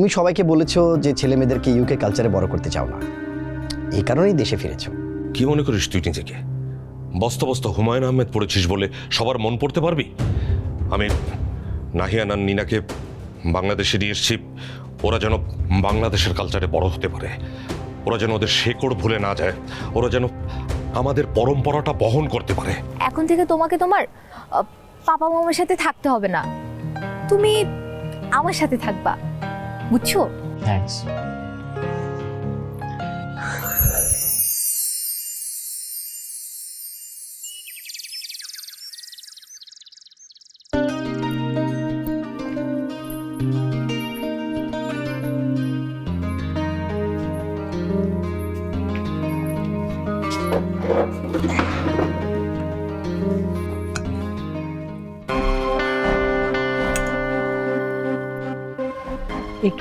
তুমি সবাইকে বলেছো যে ছেলে মেয়েদেরকে ইউকে কালচারে বড় করতে চাও না, এই কারণেই দেশে ফিরেছো। কি মনে করিস তুই নিজেকে? বস্তা বস্তা হুমায়ুন আহমেদ পড়েছিস বলে সবার মন পড়তে পারবি? আমি নাহিয়ান আর নিনাকে বাংলাদেশে নিয়ে এসেছি ওরা যেন বাংলাদেশের কালচারে বড় হতে পারে, ওরা যেন ওদের শেকড় ভুলে না যায়, ওরা যেন আমাদের পরম্পরাটা বহন করতে পারে। এখন থেকে তোমাকে তোমার পাপা মামার সাথে থাকতে হবে না, তুমি আমার সাথে থাকবা, বুঝছো? থ্যাঙ্কস।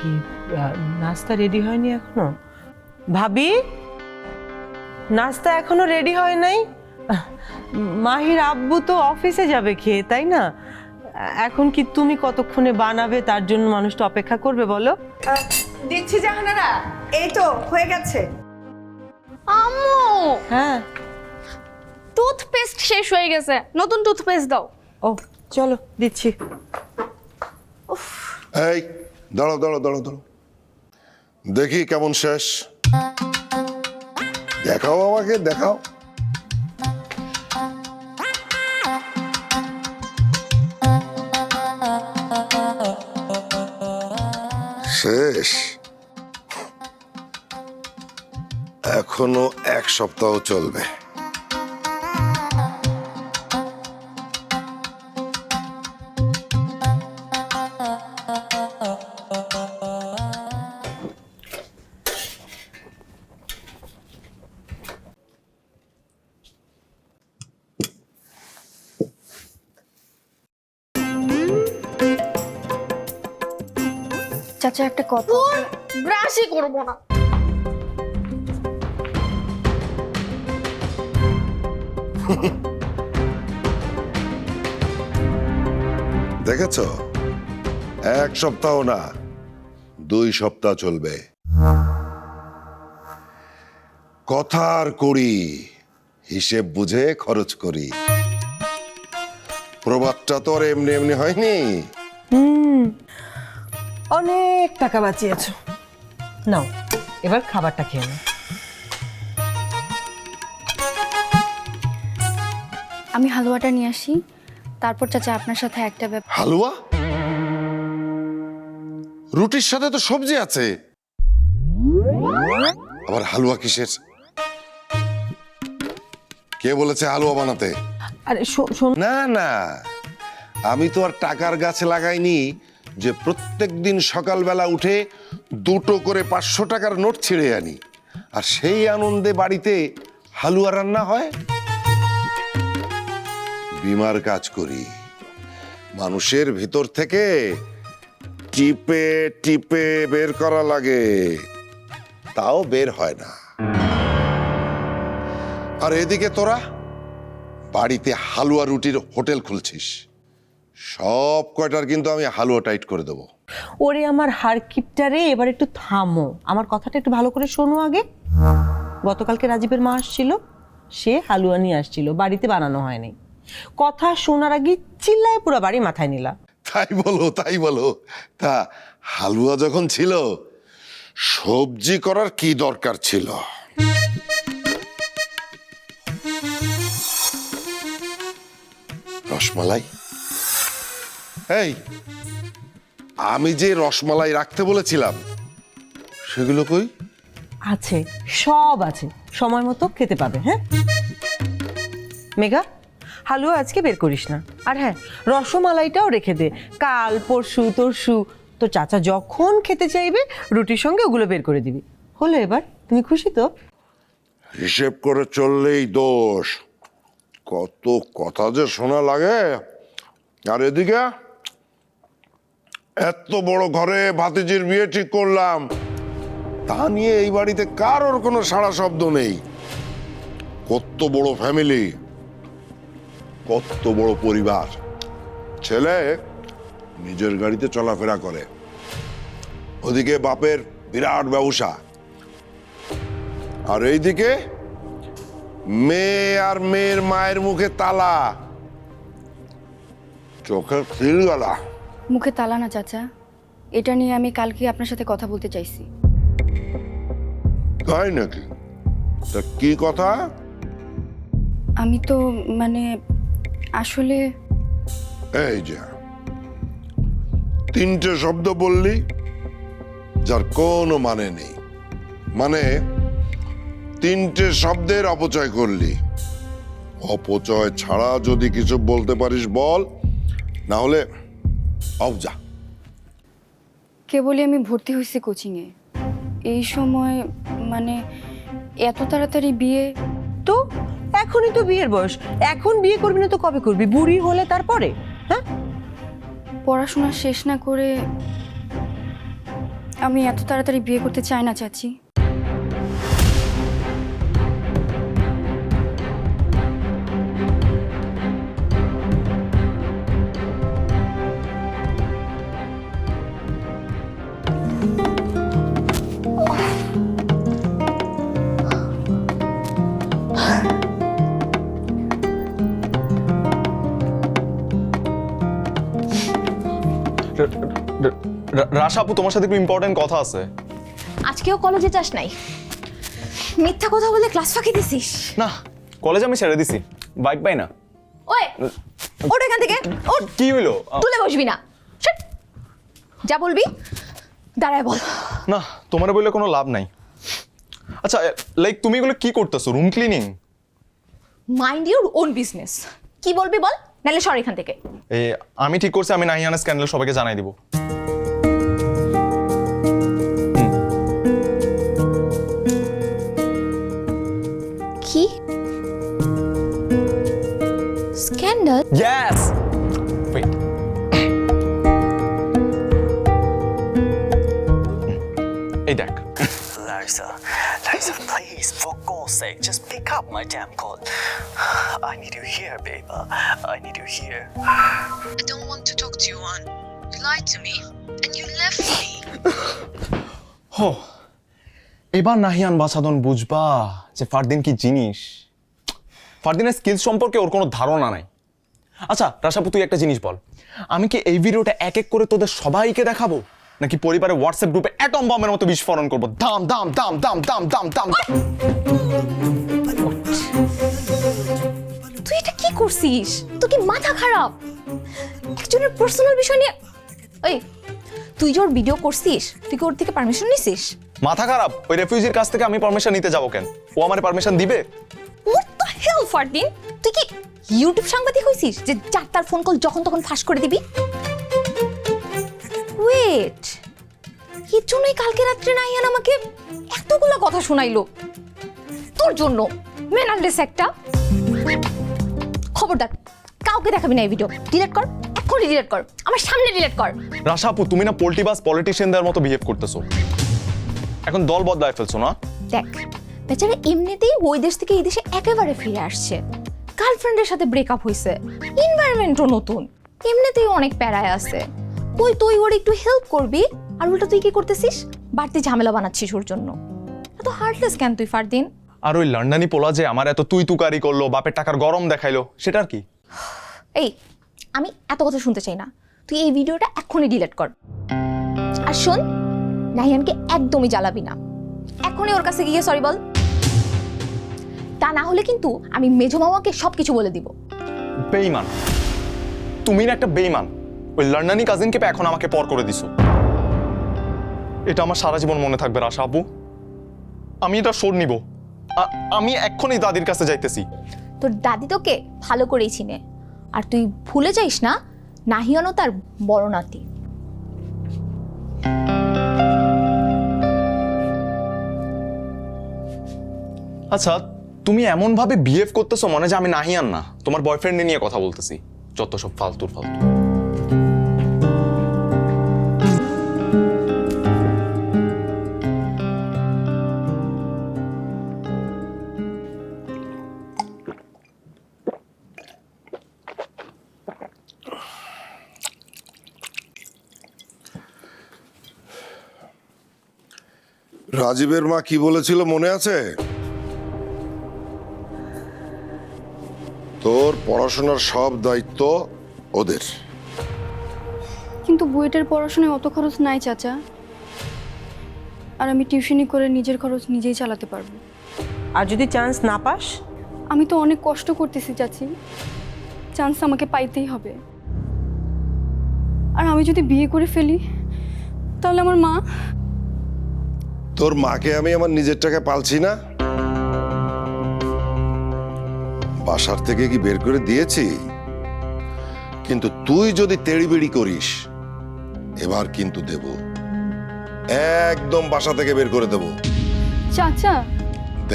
কি নাস্তা রেডি হয়নি এখনো? ভাবি, নাস্তা এখনো রেডি হয় নাই? মাহির আব্বু তো অফিসে যাবে খেয়ে, তাই না? এখন কি তুমি কতক্ষণে বানাবে তার জন্য মানুষটা অপেক্ষা করবে বলো? দিচ্ছি জাহানারা, এই তো হয়ে গেছে। আম্মু, হ্যাঁ। টুথপেস্ট শেষ হয়ে গেছে, নতুন টুথপেস্ট দাও। ও চলো দিচ্ছি। এই দাঁড়াও দাঁড়াও দাঁড়াও দাঁড়াও, দেখি কেমন শেষ। দেখাও আমাকে, দেখাও। শেষ? এখনো 1 সপ্তাহ চলবে। চাচা একটা কথা, ব্রাশই করবো না। দেখেছ, 1 সপ্তাহ না 2 সপ্তাহ চলবে। কথা আর করি, হিসেব বুঝে খরচ করি। প্রবাদটা তো আর এমনি এমনি হয়নি। অনেক টাকা বাঁচিয়েছো, নাও এবার খাবারটা খেয়ে নাও। আমি হালুয়াটা নিয়ে আসি, তারপর চাচা আপনার সাথে একটা ব্যাপার। হালুয়া? রুটির সাথে তো সবজি আছে, আবার হালুয়া কিসের? কে বলেছে হালুয়া বানাতে? আরে শোন, না না, আমি তো আর টাকার গাছ লাগাইনি যে প্রত্যেকদিন সকালবেলা উঠে 2টো করে 500 টাকার নোট ছিঁড়ে আনি আর সেই আনন্দে বাড়িতে হালুয়া রান্না হয়। বিমার কাজ করি, মানুষের ভিতর থেকে টিপে টিপে বের করা লাগে, তাও বের হয় না। আর এদিকে তোরা বাড়িতে হালুয়া রুটির হোটেল খুলছিস, সব কয়টার কিন্তু আমি হালুয়া টাইট করে দেবো। ওরে আমার হারকিপটারে, এবার একটু থামো, আমার কথাটা একটু ভালো করে শোনো আগে। গতকালকে রাজীবের মা আসছিল, সে হালুয়া নিয়ে আসছিল, বাড়িতে বানানো হয়নি। কথা শোনার আগে চিল্লায় পুরো বাড়ি মাথায় নিলা। তাই বলো, তাই বলো। তা হালুয়া যখন ছিল, সবজি করার কি দরকার ছিল? রসমালাই? এই, আমি যে রসমালাই রাখতে বলেছিলাম সেগুলো কই? আছে, সব আছে, সময় মতো খেতে পাবে। হ্যাঁ মেঘা, হালুয়া আজকে বের করিস না। আর হ্যাঁ, রসমালাইটাও রেখে দে, কাল পরশু তরশু তো চাচা যখন খেতে চাইবে রুটির সঙ্গে ওগুলো বের করে দিবি। হলো এবার? তুমি খুশি তো? হিসেব করে চললেই দোষ, কত কথা যে শোনা লাগে। আর এদিকে এত বড় ঘরে ভাতিজির বিয়ে ঠিক করলাম, তা নিয়ে এই বাড়িতে কারোর কোনো সাড়া শব্দ নেই। কত বড় ফ্যামিলি, কত বড় পরিবার। ছেলে নিজের গাড়িতে চলাফেরা করে, ওদিকে বাপের বিরাট ব্যবসা, আর এইদিকে মেয়ে আর মেয়ের মায়ের মুখে তালা, চোখের তিল গলা। মুখে তালা না চাচা, এটা নিয়ে আমি কালকে আপনার সাথে কথা বলতে চাইছি। তাই নাকি? তা কি কথা? আমি তো মানে আসলে এই যে 3টে শব্দ বললি যার কোনো মানে নেই, মানে 3টে শব্দের অপচয় করলি। অপচয় ছাড়া যদি কিছু বলতে পারিস বল, না হলে যা। কেবলই আমি ভর্তি হয়েছি কোচিংয়ে, এই সময় মানে এত তাড়াতাড়ি বিয়ে। তো এখনই তো বিয়ের বয়স, এখন বিয়ে করবি না তো কবে করবি? বুড়ি হলে তারপরে? হ্যাঁ, পড়াশোনা শেষ না করে আমি এত তাড়াতাড়ি বিয়ে করতে চাই না চাচি। রাশা আপু, তোমার সাথে একটু ইম্পর্টেন্ট কথা আছে। আজকেও কলেজে যাস নাই? মিথ্যা কথা বলে ক্লাস ফাঁকি দিছিস? না, কলেজ আমি ছেড়ে দিছি, বাইক পাই না। ওই ওঠ এখান থেকে, ওঠ। কি হইলো? তুলে বসবি না, শট। যা বলবি দাঁড়ায় বল। না, তোমার বললে কোনো লাভ নাই। আচ্ছা, লাইক তুমি এগুলো কি করতেছো? Room cleaning? Mind your own business. কি বলবি বল, নাহলে সর এখান থেকে। আমি ঠিক করছি, আমি নাহিয়ানা স্ক্যান্ডাল সবাইকে জানাই দিব। কি স্ক্যান্ডাল? Yes, wait. এই দেখ। Larissa, please, for God's sake, just pick up my damn call. I need you here, babe. I need you here. I don't want to talk to you, Juan. You lied to me, and you left me. হো, এবার নাহিয়ান বাছাদন বুঝবা যে ফারদিন কি জিনিস। ফারদিনের skills সম্পর্কে ওর কোনো ধারণা নাই। আচ্ছা রাশাপু, তুই একটা জিনিস বল, আমি কি এই ভিডিওটা এক এক করে তোদের সবাইকে দেখাবো, নাকি পরিবারের হোয়াটসঅ্যাপ গ্রুপে অ্যাটম বম্বের মতো বিস্ফোরণ করবো? দাম দাম দাম দাম দাম দাম দাম। তুই এটা কি করছিস? তোর কি মাথা খারাপ? একজনের পার্সোনাল বিষয় নিয়ে ওই তুই যে ওর ভিডিও করছিস, তুই কি ওর থেকে পারমিশন নিছিস? মাথা খারাপ? ওই রেফিউজির কাছ থেকে আমি পারমিশন নিতে যাবো কেন? ও আমার পারমিশন দিবে? হোয়াট দ্য হেল ফারদিন, তুই কি ইউটিউব সাংবাদিক হইছিস যে যার তার ফোন কল যখন তখন ফাঁস করে দিবি? ওয়েট, এর জন্যই কালকে রাত্রে নাহিয়ান আমাকে এতগুলো কথা শোনাইলো তোর জন্য। ম্যানারলেস একটা। খবরদার কাউকে দেখাবি না এই ভিডিও। ডিলিট কর, এক্ষুনি ডিলিট কর, আমার সামনে ডিলিট কর। রাশাপু, তুমি না পলিটিবাস পলিটিশিয়ানদের মতো বিহেভ করতেছো, এখন দল বদলায় ফেলছো না? দেখ, বেচারা এমনিতেই ওই দেশ থেকে এই দেশে একেবারে ফিরে আসছে, গার্লফ্রেন্ডের সাথে ব্রেকআপ হয়েছে, এনভায়রনমেন্টও নতুন, এমনিতেই অনেক প্যারায় আছে। তুই ওর একটু হেল্প করবি, আর উল্টো তুই কি করতেছিস? বাড়তি ঝামেলা বানাচ্ছিস ওর জন্য। এত হার্টলেস কেন তুই ফারদিন? আর ওই লন্ডনি পোলা যে আমার এত তুই তুকারি করলো, বাপের টাকার গরম দেখাইলো, সেটার কি? এই, আমি এত কথা শুনতে চাই না, তুই এই ভিডিওটা এক্ষুনি ডিলিট কর। আর শোন, নাহিয়ানকে একদমই জ্বালাবি না, এখনই ওর কাছে গিয়ে সরি বল। তা না হলে কিন্তু আমি মেজো মামাকে সবকিছু বলে দিব। বেঈমান, তুমি না একটা বেঈমান। ওই লন্ডনি কাজিনকে এখন আমাকে পর করে দিছো। এটা আমার সারা জীবন মনে থাকবে রাশা আপু। আমি এটা শোধ নিব। আমি এক্ষুনি দাদির কাছে যাইতেছি। তোর দাদি তোকে ভালো করেই চিনে, আর তুই ভুলে যাইস না নাহিয়ানও তার বড় নাতি। আচ্ছা, তুমি এমন ভাবে বিহেভ করতেছো মনে যে আমি নাহিয়ান না, তোমার বয়ফ্রেন্ড নিয়ে কথা বলতেছি। যত সব ফালতু ফালতু। রাজীবের মা কি বলেছিল মনে আছে? তোর পড়াশোনার সব দায়িত্ব ওদের। কিন্তু বুয়েটের পড়াশোনায় অত খরচ নাই চাচা, আর আমি টিউশনি করে নিজের খরচ নিজেই চালাতে পারবো। আর যদি চান্স না পাস? আমি তো অনেক কষ্ট করতেছি চাচি, চান্স আমাকে পাইতেই হবে। আর আমি যদি বিয়ে করে ফেলি তাহলে আমার মা? তোর মাকে আমি আমার নিজের টাকায় পালছি না? বাসার থেকে কি বের করে দিয়েছি? কিন্তু তুই যদি তেড়িবেড়ি করিস এবার কিন্তু দেব, একদম বাসা থেকে বের করে দেব। চাচা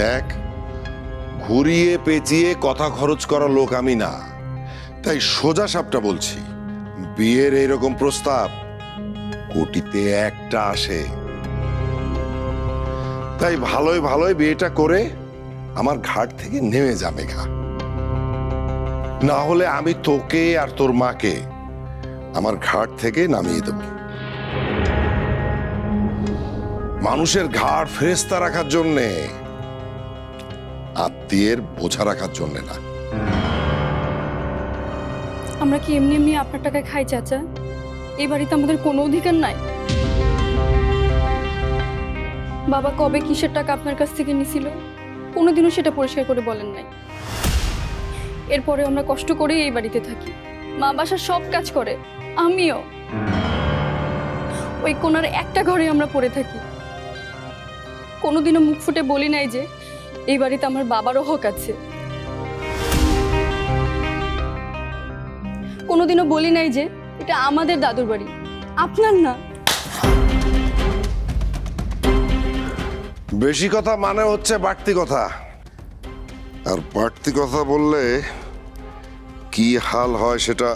দেখ, ঘুরিয়ে পেঁচিয়ে কথা খরচ করা লোক আমি না, তাই সোজা সাপটা বলছি, বিয়ের এইরকম প্রস্তাব কোটিতে একটা আসে। তাই ভালোই ভালোই বিয়েটা করে আমার ঘাট থেকে নেমে যা মেঘা, না হলে আমি তোকে আর তোর মাকে আমার ঘাট থেকে নামিয়ে দেব। মানুষের ঘাট ফেরেস্তা রাখার জন্যে, আত্মীয়ের বোঝা রাখার জন্যে না। আমরা কি এমনি এমনি আপনার টাকায় খাই চাচা? এই বাড়িতে আমাদের কোনো অধিকার নাই? বাবা কবে কিসের টাকা আপনার কাছ থেকে নিছিল কোনোদিনও সেটা পরিষ্কার করে বলেন নাই। এরপরে আমরা কষ্ট করে এই বাড়িতে থাকি, মা বাসার সব কাজ করে, আমিও। ওই কোনার একটা ঘরে আমরা পড়ে থাকি। কোনোদিনও মুখ ফুটে বলি নাই যে এই বাড়িতে আমার বাবারও হক আছে। কোনোদিনও বলি নাই যে এটা আমাদের দাদুর বাড়ি, আপনার না। বেশি কথা মানে হচ্ছে বাড়তি কথা, আর বাড়তি কথা বললে কি হাল হয় সেটা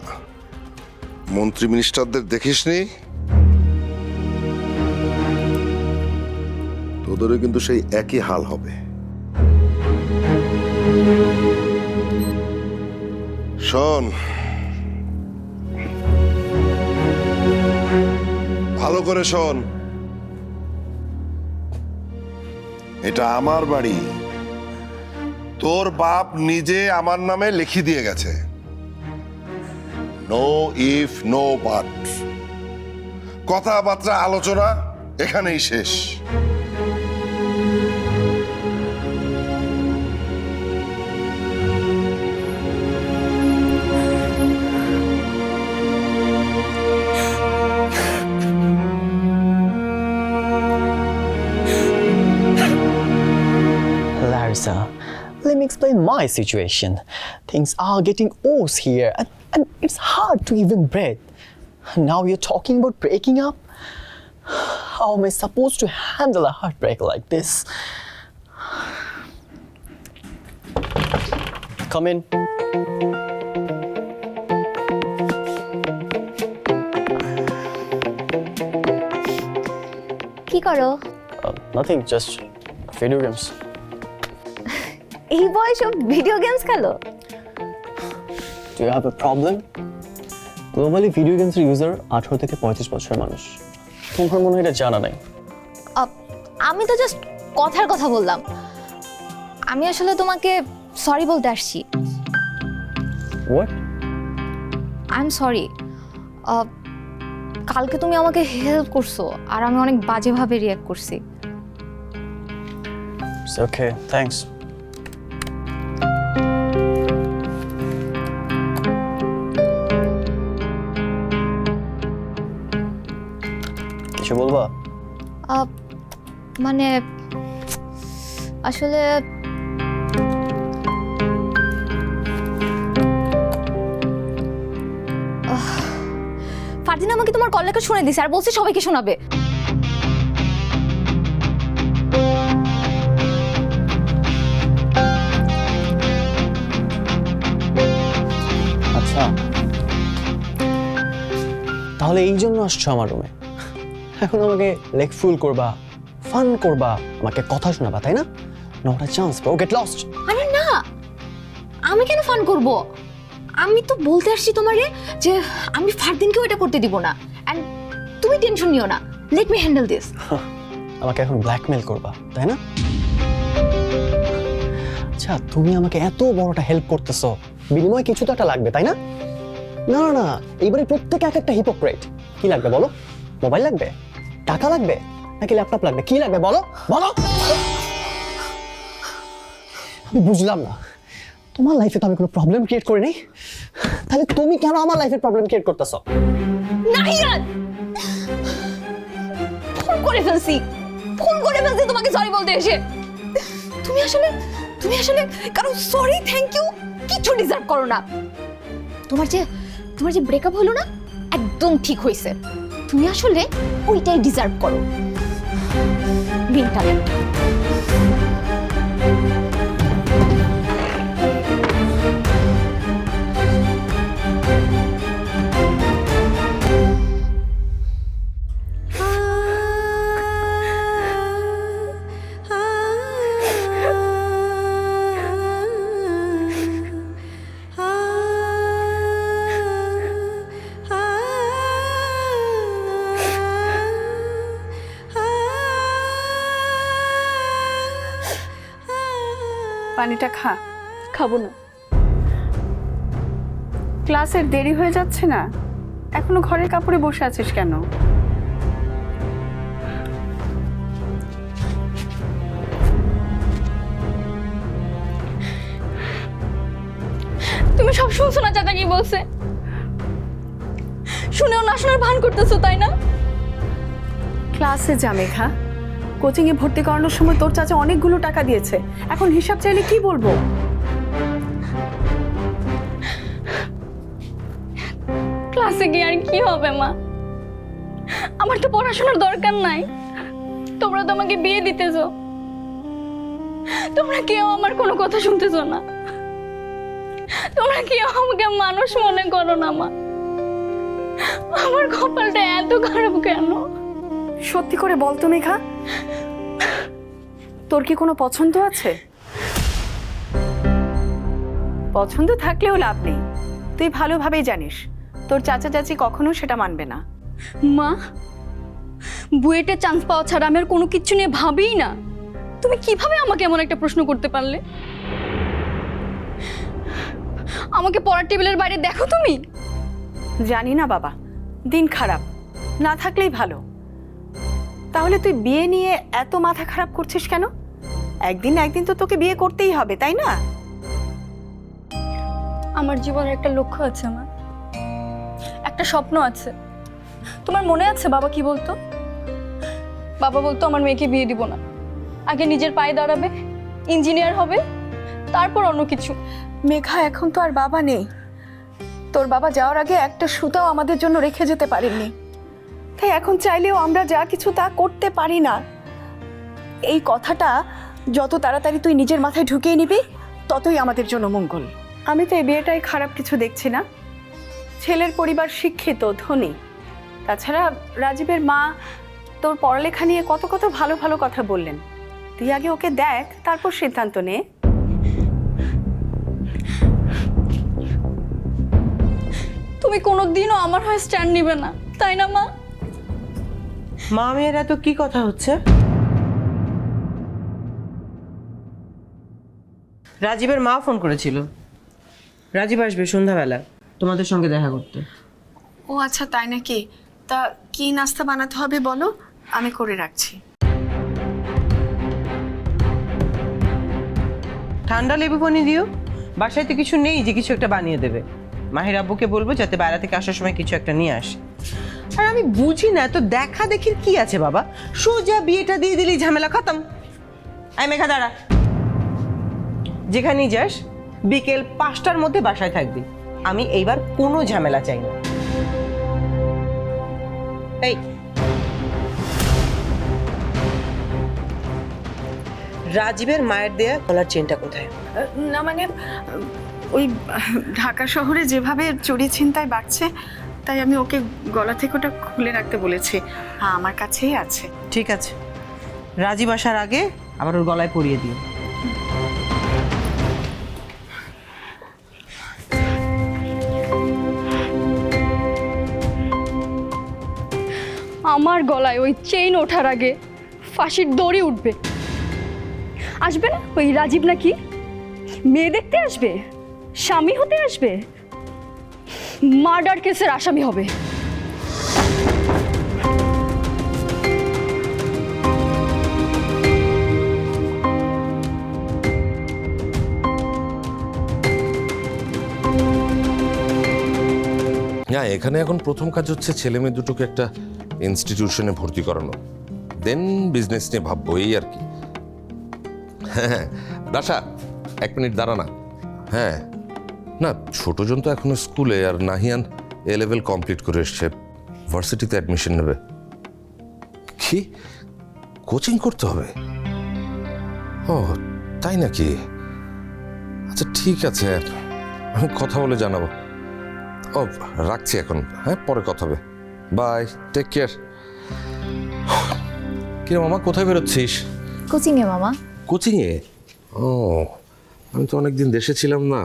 মন্ত্রী মিনিস্টারদের দেখিসনি? তোদেরও কিন্তু সেই একই হাল হবে। শোন, ভালো করে শোন, এটা আমার বাড়ি, তোর বাপ নিজে আমার নামে লিখে দিয়ে গেছে। নো ইফ নো বাট, কথাবার্তা আলোচনা এখানেই শেষ। Larissa, let me explain my situation. Things are getting worse here, and it's hard to even breathe. Now you're talking about breaking up? How am I supposed to handle a heartbreak like this? Come in. কি করো? Nothing, just video games. এই বয়সে video games খেলো? Do you have a problem? Globally video games user 18 থেকে 35 বছরের মানুষ। তোমার মনে হয় এটা জানা নাই? আমি তো জাস্ট কথার কথা বললাম। আমি আসলে তোমাকে সরি বলতে আসছি। What? I am sorry. কালকে তুমি আমাকে হেল্প করছো আর আমি অনেক বাজেভাবে রিঅ্যাক্ট করছি। It's okay, thanks. কিছু বলবা? মানে আসলে ফারদিন আমাকে তোমার কল লেখা শুনে দিছে আর বলছে সবাইকে শোনাবে। আচ্ছা, তাহলে এই জন্য আসছো আমার রুমে? এখন আমাকে লেগ ফুল করবা, ফান করবা, আমাকে কথা শোনাবা, তাই না? Not a chance bro, get lost. আরে না, আমি কেন ফান করব? আমি তো বলতে আসছি তোমারে যে আমি ফারদিনকেও এটা করতে দিব না, এন্ড তুমি টেনশন নিও না, লেট মি হ্যান্ডেল দিস। আমাকে এখন ব্ল্যাকমেল করবা, তাই না? আচ্ছা, তুমি আমাকে এত বড়টা হেল্প করতেছো, বিনিময়ে কিছু তো একটা লাগবে, তাই না? না না না, এইবারে প্রত্যেকে এক একটা হিপোক্রেট। কি লাগবে বলো? মোবাইল লাগবে, টাকা লাগবে, নাকি ল্যাপটপ লাগবে? কি লাগবে বলো বলো। আমি বুঝলাম না, তোমার লাইফে তো আমি কোনো প্রবলেম ক্রিয়েট করি নাই, তাহলে তুমি কেন আমার লাইফে প্রবলেম ক্রিয়েট করতেছো? নাহিয়ান, ফোন করে ফেলছি তোমাকে সরি বলতে এসে। তুমি আসলে কারণ সরি থ্যাংক ইউ কিছু ডিজার্ভ করো না। তোমার যে ব্রেকআপ হলো না, একদম ঠিক হয়েছে। তুমি আসলে ওইটাই ডিজার্ভ করো। বিনটা পানিটা খা। খাবো না। ক্লাসের দেরি হয়ে যাচ্ছে না? এখনো ঘরের কাপড়ে বসে আছিস কেন? তুমি সব শুনছো না চাচা কি বলছে? শুনেও না শোনার ভান করতেছো, তাই না? ক্লাসে যা মেঘা, কোচিং এ ভর্তি করানোর সময় তোর চাচা অনেকগুলো টাকা দিয়েছে, এখন হিসাব চাইলে কি বলবো? ক্লাসে গিয়ে আর কি হবে মা? আমার তো পড়াশোনার দরকার নাই। তোমরা তো আমাকে বিয়ে দিতেছো, তোমরা কেউ আমার কোনো কথা শুনতেছো না। তোমরা কেউ আমাকে মানুষ মনে করো না মা। আমার কপালটা এত খারাপ কেন? সত্যি করে বল তো মেঘা, তোর কি কোনো পছন্দ আছে? পছন্দ থাকলেও লাভ নেই, তুই ভালোভাবেই জানিস তোর চাচা চাচি কখনো সেটা মানবে না। মা, বুয়েটে চান্স পাওয়া ছাড়া আমি আর কোনো কিছু নিয়ে ভাবিই না। তুমি কিভাবে আমাকে এমন একটা প্রশ্ন করতে পারলে? আমাকে পড়ার টেবিলের বাইরে দেখো তুমি? জানি না বাবা, দিন খারাপ, না থাকলেই ভালো। তাহলে তুই বিয়ে নিয়ে এত মাথা খারাপ করছিস কেন? একদিন না একদিন তো তোকে বিয়ে করতেই হবে, তাই না? আমার জীবনের একটা লক্ষ্য আছে মা, একটা স্বপ্ন আছে। তোমার মনে আছে বাবা কি বলতো? বাবা বলতো আমার মেয়েকে বিয়ে দিব না, আগে নিজের পায়ে দাঁড়াবে, ইঞ্জিনিয়ার হবে, তারপর অন্য কিছু। মেঘা, এখন তো আর বাবা নেই। তোর বাবা যাওয়ার আগে একটা সুতাও আমাদের জন্য রেখে যেতে পারেননি, তাই এখন চাইলেও আমরা যা কিছু তা করতে পারি না। এই কথাটা যত তাড়াতাড়ি তুই নিজের মাথায় ঢুকিয়ে নিবি, ততই আমাদের জন্য মঙ্গল। আমি তো এই বিয়েটাই খারাপ কিছু দেখছি না। ছেলের পরিবার শিক্ষিত, ধনী। তাছাড়া রাজীবের মা তোর পড়ালেখা নিয়ে কত কত ভালো ভালো কথা বললেন। তুই আগে ওকে দেখ, তারপর সিদ্ধান্ত নে। তুমি কোনোদিনও আমার হয়ে স্ট্যান্ড নিবে না, তাই না মা? মা মেয়ের এত কি কথা হচ্ছে? রাজীবের মা ফোন করেছিল, রাজীব আসবে সন্ধ্যাবেলা তোমাদের সঙ্গে দেখা করতে। ও আচ্ছা, তাই নাকি? তা কি নাস্তা বানাতে হবে বলো, আমি করে রাখছি। ঠান্ডা লেবু পানি দিও, বাসায় তো কিছু নেই যে কিছু একটা বানিয়ে দেবে। মাহির আব্বুকে বলবো যাতে বাইরে থেকে আসার সময় কিছু একটা নিয়ে আসে। আর আমি বুঝি না, তো দেখা দেখির কি আছে বাবা? সোজা বিয়েটা দিয়ে দিলি, ঝামেলা খতম। আই মেঘা দাঁড়া, যেখানেই যাস বিকেল 5টার মধ্যে বাসায় থাকবি। আমি এইবার কোনো ঝামেলা চাই না। এই রাজীবের মায়ের দেয়া গলার চেনটা কোথায়? না মানে ওই ঢাকা শহরে যেভাবে চুরি ছিনতাই বাড়ছে, তাই আমি ওকে গলা থেকে ওটা খুলে রাখতে বলেছি। হ্যাঁ, আমার কাছেই আছে। ঠিক আছে, রাজীব আসার আগে আবার ওর গলায় পরিয়ে দিও। আমার গলায় ওই চেইন ওঠার আগে ফাঁসির দড়ি উঠবে। আসবে না ওই রাজীব নাকি মেয়ে দেখতে আসবে, স্বামী হতে আসবে, মার্ডার কেসের আসামি হবে। না, এখানে এখন প্রথম কাজ হচ্ছে ছেলে মেয়ে দুটোকে একটা ইনস্টিটিউশনে ভর্তি করানো, দেন বিজনেস নিয়ে ভাববো, এই আর কি। হ্যাঁ দাসা, 1 মিনিট দাঁড়া না। হ্যাঁ না, ছোটজন তো এখনো স্কুলে, আর নাহিয়ান এ লেভেল কমপ্লিট করে এসছে, ভার্সিটিতে অ্যাডমিশন নেবে। কি কোচিং করতে হবে? ও তাই নাকি? আচ্ছা ঠিক আছে, আমি কথা বলে জানাবো। ও রাখছি এখন, হ্যাঁ পরে কথা হবে, বাই, টেক কেয়ার। কিরে মামা, কোথায় বেরোচ্ছিস? কোচিংয়ে মামা। কোচিংয়ে? ও, আমি তো অনেকদিন দেশে ছিলাম না,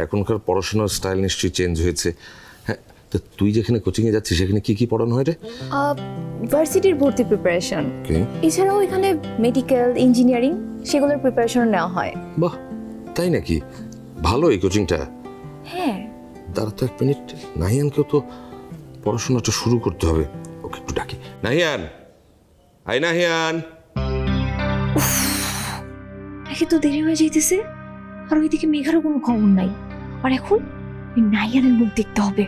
এখনকার পড়াশোনার স্টাইল নিশ্চয়ই চেঞ্জ হয়েছে। হ্যাঁ, তো তুই যেখানে কোচিংয়ে যাচ্ছিস সেখানে কি কি পড়ানো হয় রে? ভার্সিটির ভর্তি প্রিপারেশন, এছাড়াও এখানে মেডিকেল, ইঞ্জিনিয়ারিং সেগুলোর প্রিপারেশন নেওয়া হয়। বাহ, তাই নাকি? ভালো এই কোচিংটা। হ্যাঁ। দাঁড়া তো 1 মিনিট, নাহিয়ানকেও তো পড়াশোনাটা শুরু করতে হবে, ওকে একটু ডাকি। নাহিয়ান, আই নাহিয়ান। একে তো দেরি হয়ে যাইতেছে, আর ওইদিকে মেঘারও কোনো খবর নাই, আর এখন ওই নাইয়ানের মুখ দেখতে হবে।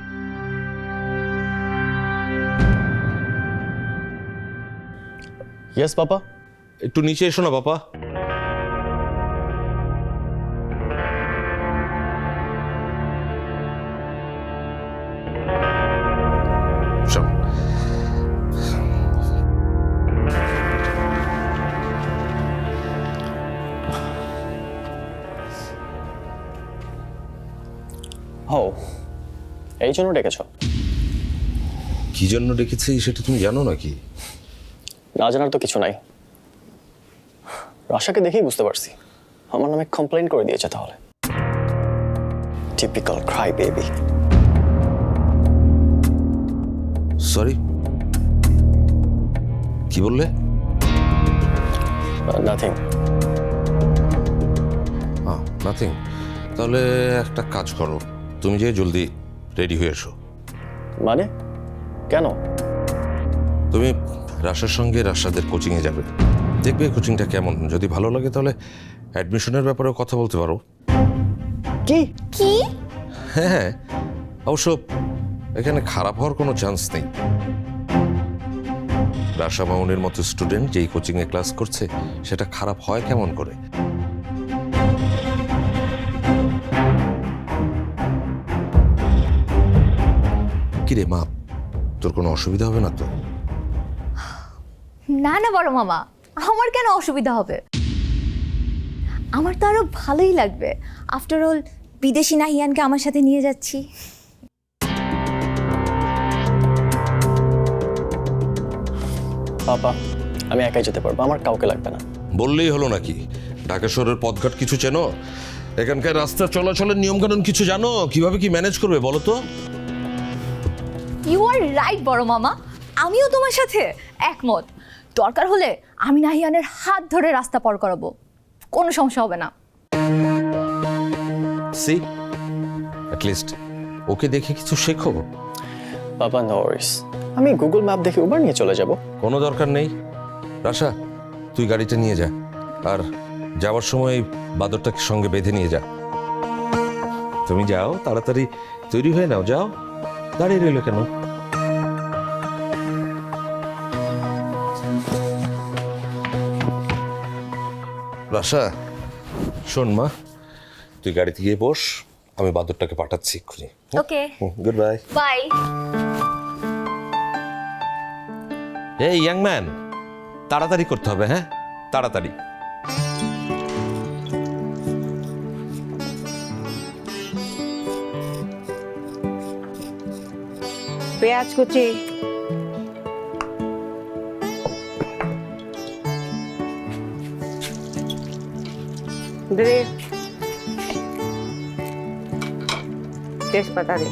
Yes, Papa? একটু নিচে এসো না বাবা। শোন, ও, এই জন্য ডেকেছ? কি জন্য ডেকেছি সেটা তুমি জানো নাকি? না জানার তো কিছু নাই, রাশাকে দেখেই বুঝতে পারছি আমার নামে কমপ্লেইন করে দিয়েছে। তাহলে টিপিক্যাল ক্রাই বেবি। সরি, কি বললে? নাথিং। নাথিং। তাহলে একটা কাজ করো, তুমি যে জলদি রেডি হয়ে এসো। মানে কেন? তুমি রাশার সঙ্গে রাশাদের কোচিংয়ে যাবে, দেখবে কোচিংটা কেমন, যদি ভালো লাগে তাহলে অ্যাডমিশনের ব্যাপারেও কথা বলতে পারো। কি কি? হ্যাঁ, অবশ্য এখানে খারাপ হওয়ার কোনো চান্স নেই। রাশা মাউনের মতো স্টুডেন্ট যেই কোচিংয়ে ক্লাস করছে, সেটা খারাপ হয় কেমন করে? কিরে মা, তোর কোনো অসুবিধা হবে না তো? না না বড় মামা, আমার কেন অসুবিধা হবে? আমার তো আরো ভালোই লাগবে, আফটার অল বিদেশি নাহিয়ানকে আমার সাথে নিয়ে যাচ্ছি। পাপা, আমি একাই যেতে পারবো, আমার কাউকে লাগবে না। বললেই হলো নাকি? ঢাকা শহরের পথঘাট কিছু চেনো? এখানকার রাস্তা চলাচলের নিয়মকানুন কিছু জানো? কিভাবে কি ম্যানেজ করবে বলো তো? ইউ আর রাইট বড় মামা, আমিও তোমার সাথে একমত। দরকার হলে আমি নাহিয়ানের হাত ধরে রাস্তা পার করাবো, কোনো সমস্যা হবে না। সি, অ্যাট লিস্ট ওকে দেখে কিছু শেখো। পাপা নো ওয়ারিস, আমি গুগল ম্যাপ দেখে উবার নিয়ে চলে যাব। কোনো দরকার নেই। রাশা, তুই গাড়িটা নিয়ে যা, আর যাওয়ার সময় বাদরটাকে সঙ্গে বেঁধে নিয়ে যা। তুমি যাও, তাড়াতাড়ি তৈরি হয়ে নাও, যাও। দাঁড়িয়ে রইল কেন? রাশা, শোন মা, তুই গাড়িতে গিয়ে বস, আমি বাদরটাকে পাঠাচ্ছি এক্ষুনি। ওকে, গুড বাই। বাই। এই ইয়াং ম্যান, তাড়াতাড়ি করতে হবে, হ্যাঁ তাড়াতাড়ি। পেঁয়াজ কুচি, দে তেজপাতা দে।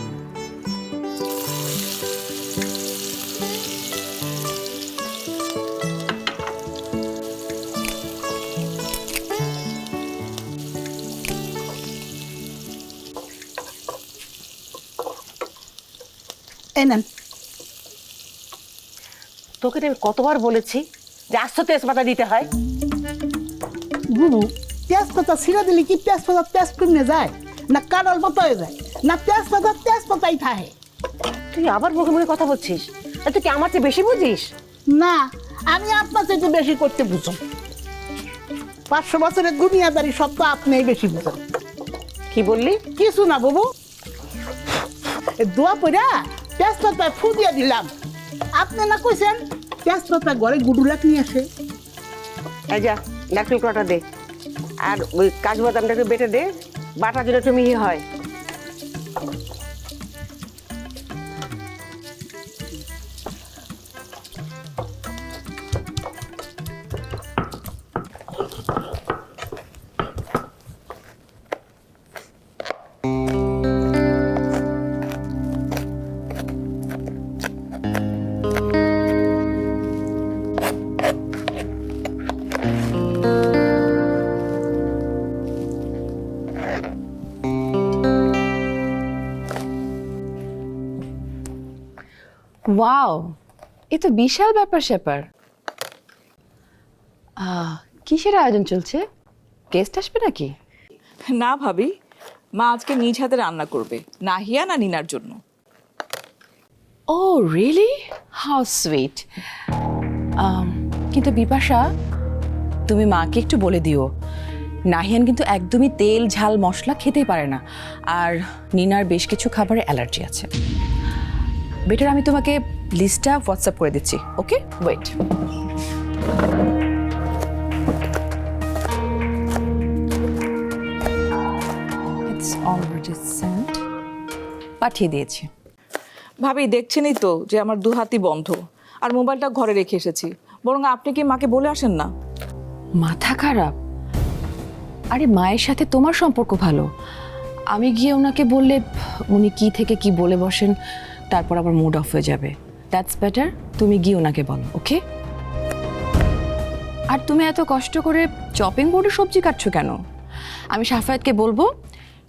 নেন। তোকে আমি কতবার বলেছি যে আস্ত তেজপাতা দিতে হয়। বুবু তেজপাতা ছিঁড়ে দিলে কি তেজপাতা তেজ কমে যায়, না কাঁড়াল পাতা হয়ে যায়, না তেজপাতাই থাকে? তুই আবার মুখে মুখে কথা বলছিস, তুই কি আমার চেয়ে বেশি বুঝিস? না, আমি আপনার চেয়ে বেশি করতে বুঝো। 500 বছরের দুনিয়াদারি সব তো আপনিই বেশি বুঝেন। কি বললি? কিছু না বাবু, দোয়া পড়া তেজপাতায় ফু দিয়ে দিলাম। আপনি না কইছেন তেজপাতা ঘরে গুডুলাক নিয়ে আসে। এই যা নারকেল কটা দে, আর ওই কাজু বাদামটাকে বেটে দে, বাটার জন্য একটু মিহি হয়। ওয়াও, এ তো বিশাল ব্যাপার স্যাপার। কিসের আয়োজন চলছে? গেস্ট আসবে নাকি? না ভাবি, মা আজকে নিজ হাতে রান্না করবে নাহিয়া না নিনার জন্য। ও রিয়েলি, হাউ সুইট। কিন্তু বিপাশা, তুমি মাকে একটু বলে দিও, নাহিয়ান কিন্তু একদমই তেল ঝাল মশলা খেতেই পারে না, আর নিনার বেশ কিছু খাবারে অ্যালার্জি আছে। বেটার আমি তোমাকে লিস্টটা হোয়াটসঅ্যাপ করে দিচ্ছি, ওকে? ওয়েট, ইটস অলরেডি সেন্ট, পাঠিয়ে দিয়েছি। ভাবি দেখছেনই তো যে আমার দু হাতই বন্ধ, আর মোবাইলটা ঘরে রেখে এসেছি। বরং আপনি কি মাকে বলে আসেন না? মাথা খারাপ? আরে মায়ের সাথে তোমার সম্পর্ক ভালো, আমি গিয়ে ওনাকে বললে উনি কি থেকে কি বলে বসেন, তারপর আবার মুড অফ হয়ে যাবে। দ্যাটস বেটার তুমি গিয়ে ওনাকে বলো, ওকে? আর তুমি এত কষ্ট করে চপিং বোর্ডে সবজি কাটছো কেন? আমি সাফায়াতকে বলবো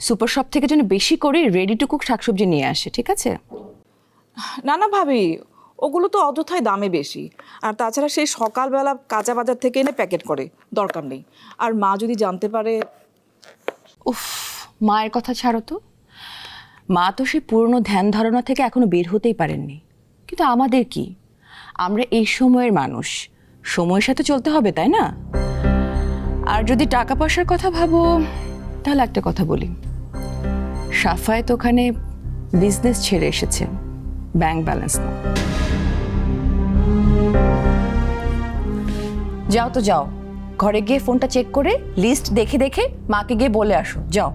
সুপার শপ থেকে যেন বেশি করে রেডি টু কুক শাকসবজি নিয়ে আসে, ঠিক আছে? না না ভাবি, ওগুলো তো অযথায় দামে বেশি, আর তাছাড়া সেই সকালবেলা কাঁচা বাজার থেকে এনে প্যাকেট করে, দরকার নেই। আর মা যদি জানতে পারে। উফ, মায়ের কথা ছাড়ো তো। মা তো সেই পুরনো ধ্যান ধারণা থেকে এখনো বের হতেই পারেননি, কিন্তু আমাদের কি? আমরা এই সময়ের মানুষ, সময়ের সাথে চলতে হবে, তাই না? আর যদি টাকা পয়সার কথা ভাবো, তাহলে একটা কথা বলি, সাফায়েত ওখানে বিজনেস ছেড়ে এসেছে, ব্যাংক ব্যালেন্স না। যাও তো যাও, ঘরে গিয়ে ফোনটা চেক করে লিস্ট দেখে দেখে মাকে গিয়ে বলে আসো, যাও।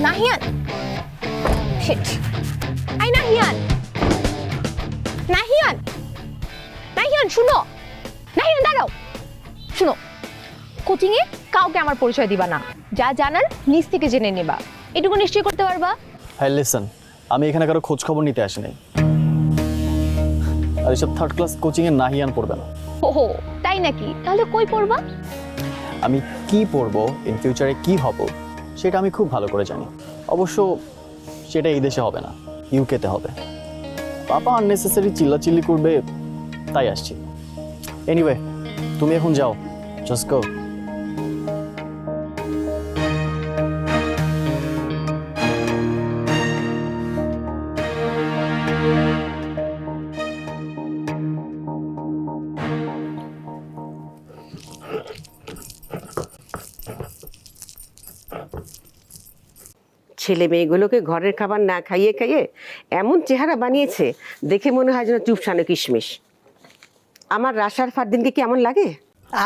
নাহিয়ান, শিট, আই নাহিয়ান, নাহিয়ান, নাহিয়ান শুনো, নাহিয়ান দাঁড়াও, শুনো, কোচিং এ কাউকে আমার পরিচয় দিবা না, যা জানার নিজ থেকে জেনে নেবা, এটুকু নিশ্চয় করতে পারবা? হ্যাঁ লিসেন, আমি এখানে কারো খোঁজ খবর নিতে আসি নাই, আর এসব থার্ড ক্লাস কোচিংয়ে নাহিয়ান পড়বে না। ওহো তাই নাকি? তাহলে কই পড়বা? আমি কি পড়বো, ইন ফিউচারে কি হব, সেটা আমি খুব ভালো করে জানি। অবশ্য সেটা এই দেশে হবে না, ইউকেতে হবে। পাপা আননেসেসারি চিল্লাচিল্লি করবে, তাই আসছি। এনিওয়ে, তুমি এখন যাও, জাস্ট গো। ছেলে মেয়েগুলোকে ঘরের খাবার না খাইয়ে খাইয়ে এমন চেহারা বানিয়েছে, দেখে মনে হয় যেন চুপসানো কিশমিশ। আমার রাশার ফারদিনকে কেমন লাগে?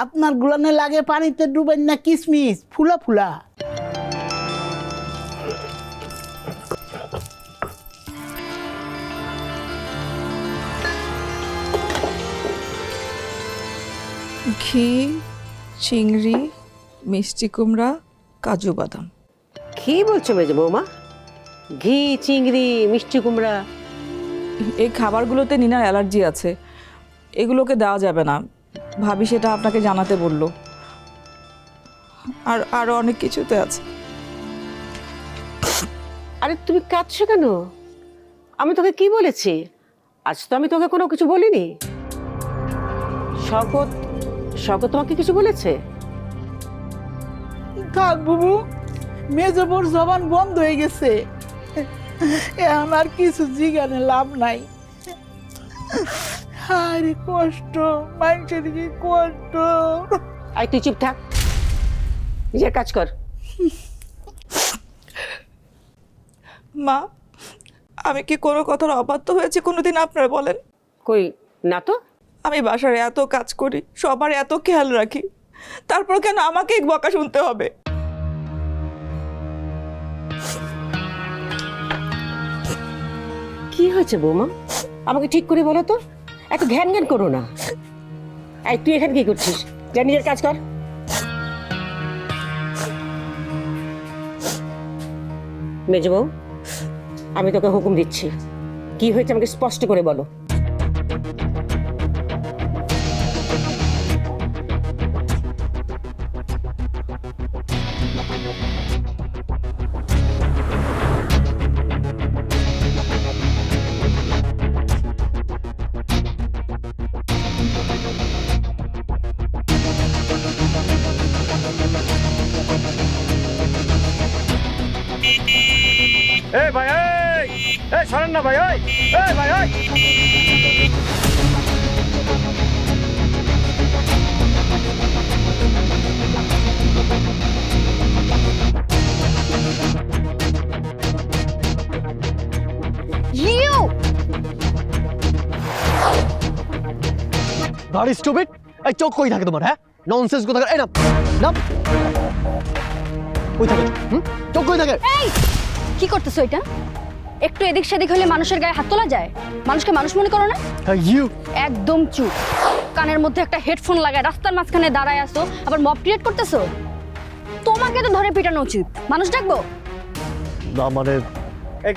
আপনার গুলানে লাগে পানিতে ডুবেন না কিসমিস, ফুলা ফুলা। ঘি, চিংড়ি, মিষ্টি কুমড়া, কাজু বাদাম। কি বলছো মেজো বৌমা? ঘি, চিংড়ি, মিষ্টি কুমড়া? এই খাবারগুলোতে নিনার অ্যালার্জি আছে, এগুলোকে দেওয়া যাবে না। ভাবি সেটা আপনাকে জানাতে বললো। আর আরো অনেক কিছুতে আছে। আরে তুমি কাঁদছো কেন? আমি তোকে কি বলেছি? আজ তো আমি তোকে কোনো কিছু বলিনি। শকত শকত তোমাকে কিছু বলেছে? থাক বুবু, মেজবুর জবান বন্ধ হয়ে গেছে, এখন আর কিছু জিগানে লাভ নাই। আরে কষ্ট, মানুষের কি কষ্ট। আই তুই চুপ থাক, নিজের কাজ কর। মা, আমি কি কোনো কথার অবাধ্য হয়েছে কোনোদিন আপনারা বলেন? কই না তো। আমি বাসার এত কাজ করি, সবার এত খেয়াল রাখি, তারপর কেন আমাকেই বকা শুনতে হবে? কি হয়েছে বৌমা? আমাকে ঠিক করে বলো তো, এত ঘ্যান ঘ্যান করো না। এই তুই এখানে কি করছিস? যা নিজের কাজ কর। মেজো বউ, আমি তোকে হুকুম দিচ্ছি, কি হয়েছে আমাকে স্পষ্ট করে বলো। এই ভাই, এই ছাড়েন না ভাই, এই ভাই, ভারি স্টুপিড। এই চোখ কই থাকে তোমার? হ্যাঁ, ননসেন্স কথা। এই না না, কই থাকে? চোখ কই থাকে? এই কি করতেছো এটা? একটু এদিক সেদিক হলে মানুষের গায়ে হাত তোলা যায়? মানুষকে মানুষ মনে করো না? ইউ একদম চুপ। কানের মধ্যে একটা হেডফোন লাগায় রাস্তার মাঝখানে দাঁড়ায় আসো, আবার মব ক্রিয়েট করতেছো। তোমাকে তো ধরে পিটানো উচিত। মানুষ ডাকবো না মানে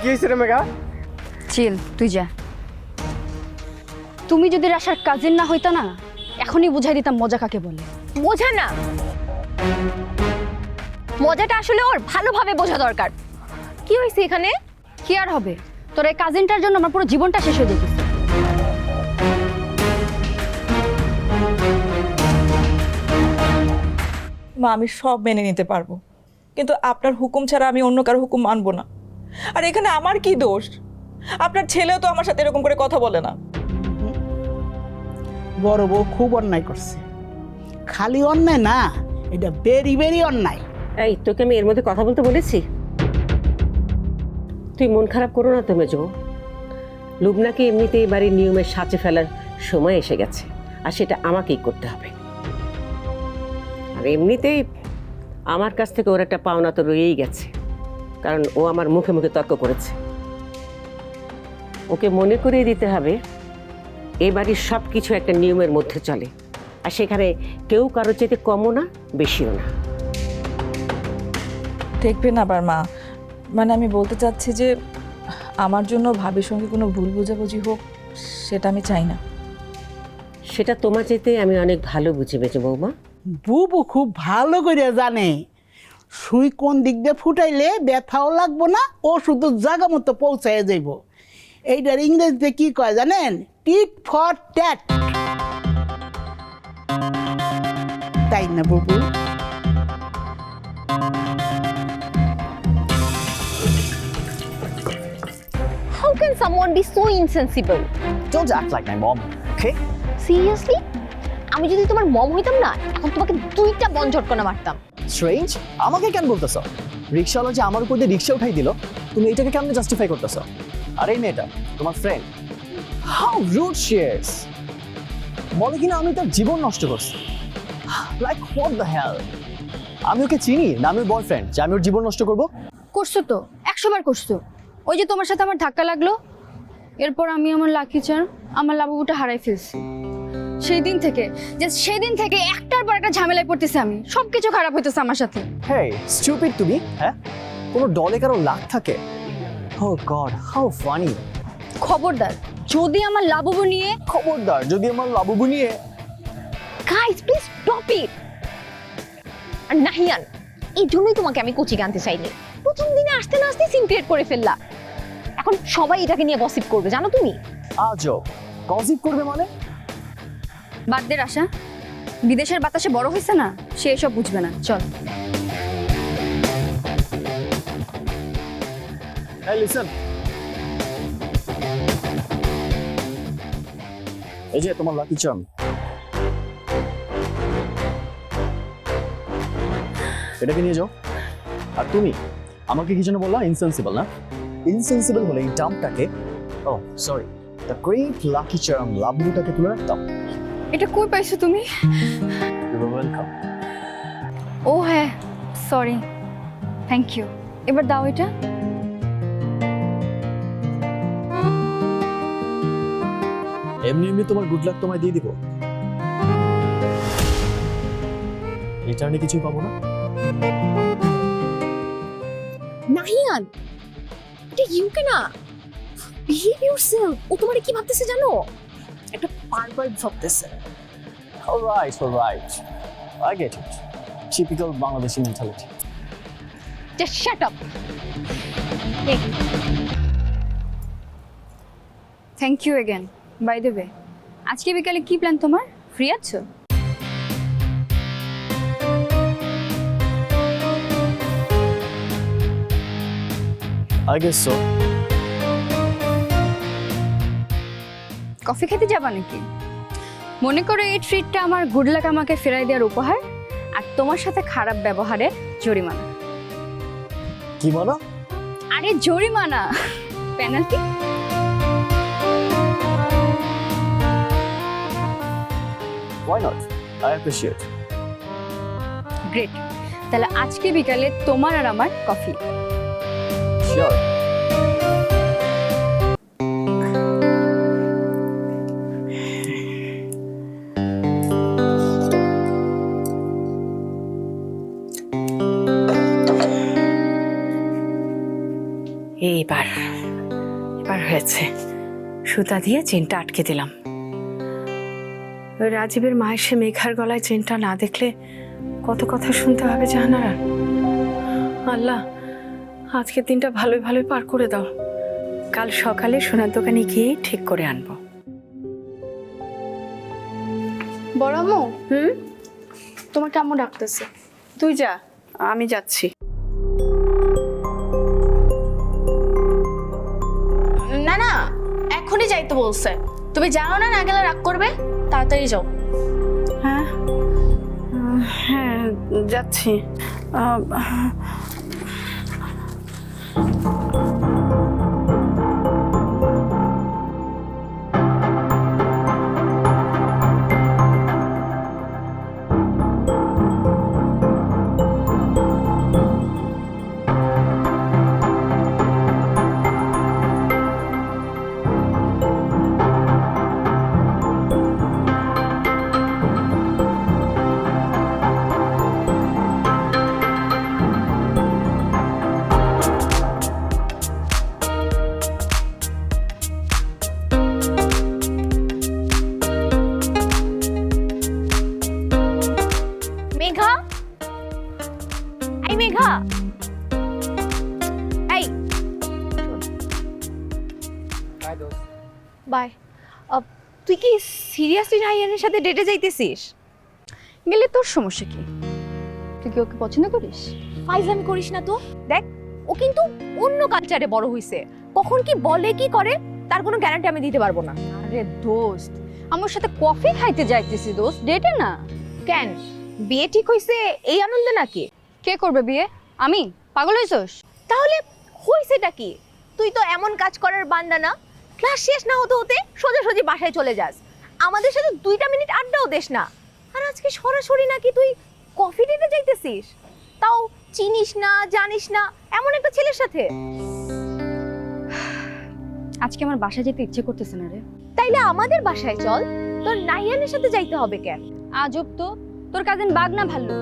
কি হয়েছে রে মেঘা? চিল, তুই যা। তুমি যদি রাশার কাজিন না হইতা না, এখনই বুঝাই দিতাম মজা কাকে বলে। বোঝা না, মজাটা আসলে ওর ভালোভাবে বোঝা দরকার। কি হয়েছে এখানে? কি আর হবে, তোর এই কাজিনটার জন্য আমার পুরো জীবনটা শেষ হয়ে যেতেছে। মা, আমি সব মেনে নিতে পারবো, কিন্তু আপনার হুকুম ছাড়া আমি অন্য কারো হুকুম মানবো না। আর এখানে আমার কি দোষ? আপনার ছেলেও তো আমার সাথে এরকম করে কথা বলে না। বড় বউ খুব অন্যায় করছে। খালি অন্যায় না, এটা ভেরি ভেরি অন্যায়। এই তোকে আমি এর মধ্যে কথা বলতে বলেছি? তুই মন খারাপ করো না তো মেজো। লুবনাকে এমনিতেই বাড়ির নিয়মের সাথে ফেলার সময় এসে গেছে, আর সেটা আমাকেই করতে হবে। আর এমনিতেই আমার কাছ থেকে ওর একটা পাওনা তো রয়েই গেছে, কারণ ও আমার মুখে মুখে তর্ক করেছে। ওকে মনে করিয়ে দিতে হবে এ বাড়ির সব কিছু একটা নিয়মের মধ্যে চলে, আর সেখানে কেউ কারো চাইতে কমও না বেশিও না। দেখবেন আবার মা, মানে আমি বলতে চাচ্ছি যে আমার জন্য ভাবির সঙ্গে কোনো ভুল বোঝাবুঝি হোক, সেটা আমি চাই না। সেটা তোমার চাইতে আমি অনেক ভালো বুঝি মেজো বৌমা। বুবু খুব ভালো করে জানে সুই কোন দিক দিয়ে ফুটাইলে ব্যথাও লাগবো না, ও শুধু জায়গা মতো পৌঁছায় যাইব। এইটার ইংরেজিতে কি কয় জানেন? টিট ফর ট্যাট, তাই না বুবু? How can someone be so insensible? Don't act like my mom, okay? Seriously? আমি যদি তোমার মম হইতাম না, এখন তোমাকে দুইটা বন ঝটকানা মারতাম। Strange? আমাকে কেন বলতেছো? রিক্সাওয়ালা যে আমার উপর দিয়ে রিক্সা উঠাই দিল, তুমি এটাকে কেমনে জাস্টিফাই করতেছো? আর এই মেয়েটা তোমার friend, how rude she is. বলে কিনা আমি তার জীবন নষ্ট করছি। Like what the hell? আমি ওকে চিনি না, আমি বয়ফ্রেন্ড যে আমি ওর জীবন নষ্ট করবো? করছো তো, 100 বার করছো। ওই যে তোমার সাথে আমার ধাক্কা লাগলো, এরপর আমি আমার লাকি চার্ম, আমার লাবুটা হারাই ফেলছি। সেই দিন থেকে একটার পর একটা ঝামেলায় পড়তেছে আমি, সবকিছু খারাপ হইতেছে আমার সাথে। Hey, stupid তুমি, হ্যাঁ? কোনো ডলে কারো লাখ থাকে? Oh God, how funny. খবরদার যদি আমার লাবুবু নিয়ে খবরদার যদি আমার লাবুবু নিয়ে। Guys please stop it. আর নাহিয়ান, এই জন্যই তোমাকে আমি কোচিং আনতে চাইনি। প্রথম দিনে আসতে না আসতে সিন ক্রিয়েট করে ফেললা। এখন সবাই এটাকে নিয়ে গসিপ করবে, জানো তুমি? আজব গসিপ করবে মানে? বাদ দে আশা, বিদেশের বাতাসে বড় হয়েছে না, সে এসব বুঝবে না। চল। Hey, listen. এই যে তোমার লাকি চার্ম, এটাকে নিয়ে যাও। আর তুমি আমাকে কি যেন বললা? ইনসেন্সিবল না? ইনসেন্সিবল হলে এই টার্মটাকে, oh sorry, the great lucky charm লাবলুটাকে তুলে রাখতাম। এটা কই পাইছো তুমি? You R welcome. ও হ্যাঁ, সরি, থ্যাংক ইউ। এবার দাও এটা। এমনি এমনি তোমার গুড লাক তোমায় দিয়ে দিব, রিটার্নে কিছুই পাবো না। নাহিয়ান, এটা ইউকে না। Behave yourself. ও তোমারে কি ভাবতেছে জানো? একটা পারভার্ট ভাবতেছে। Alright. I get it. Typical Bangladeshi mentality. Just shut up. Thank you again. By the way, আজকে বিকালে কি প্ল্যান তোমার? ফ্রি আছো? I guess so. কফি খেতে যাবা নাকি? মনে করো এই ট্রিটটা আমার গুড লাক আমাকে ফেরাই দেওয়ার উপহার, আর তোমার সাথে খারাপ ব্যবহারের জরিমানা। কি বলো? আরে জরিমানা, penalty. Why not? I appreciate. Great, তাহলে আজকে বিকালে তোমার আর আমার কফি। Sure. এবার হয়েছে। সুতা দিয়ে চেনটা আটকে দিলাম। রাজীবের মা এসে মেঘার গলায় চেনটা না দেখলে কত কথা শুনতে হবে জাহানারা। আল্লাহ, আজকের দিনটা ভালোই ভালোই পার করে দাও। কাল সকালে সোনার দোকানে গিয়ে ঠিক করে আনবো। বড় আম্মু, তোমাকে আম্মু ডাকতেছে। তুই যা, আমি যাচ্ছি। না, এখনই যাইতে বলছে। তুমি জানো না, না গেলে রাগ করবে। তাড়াতাড়ি যাও। হ্যাঁ, যাচ্ছি। মেঘা, এই মেঘা, এই বাই। তুই কি সিরিয়াসলি নাহিয়ানের সাথে ডেটে যাইতেছিস? গেলে তোর সমস্যা কি? তুই কি ওকে পছন্দ করিস? ফাইজলামি করিস না তো। দেখ, ও কিন্তু অন্য কালচারে বড় হইছে। কখন কি বলে কি করে তার কোনো গ্যারান্টি আমি দিতে পারবো না। আরে দোস্ত, আমার সাথে কফি খাইতে যাইতেছি দোস্ত, ডেটে না। কেন, বিয়ে ঠিক হইছে এই আনন্দে নাকি? কে করবে বিয়ে? আমি? পাগল হইছস? তাহলে হইছেটা কি? তুই তো এমন কাজ করার বান্দা না, ক্লাস শেষ না হতে হতে সোজাসুজি বাসায় চলে যাস, আমাদের সাথে 2টা মিনিট আড্ডাও দেস না। আর আজকে সরাসরি নাকি তুই কফি ডেটে যাইতেছিস, তাও চিনিস না জানিস না এমন একটা ছেলের সাথে। আজকে আমার বাসায় যেতে ইচ্ছে করতেছে না রে। তাইলে আমাদের বাসায় চল। তোর নাহিয়ানের সাথে যাইতে হবে কেন? আজব তো, তোর কাজিন বাঘ না ভাল্লু?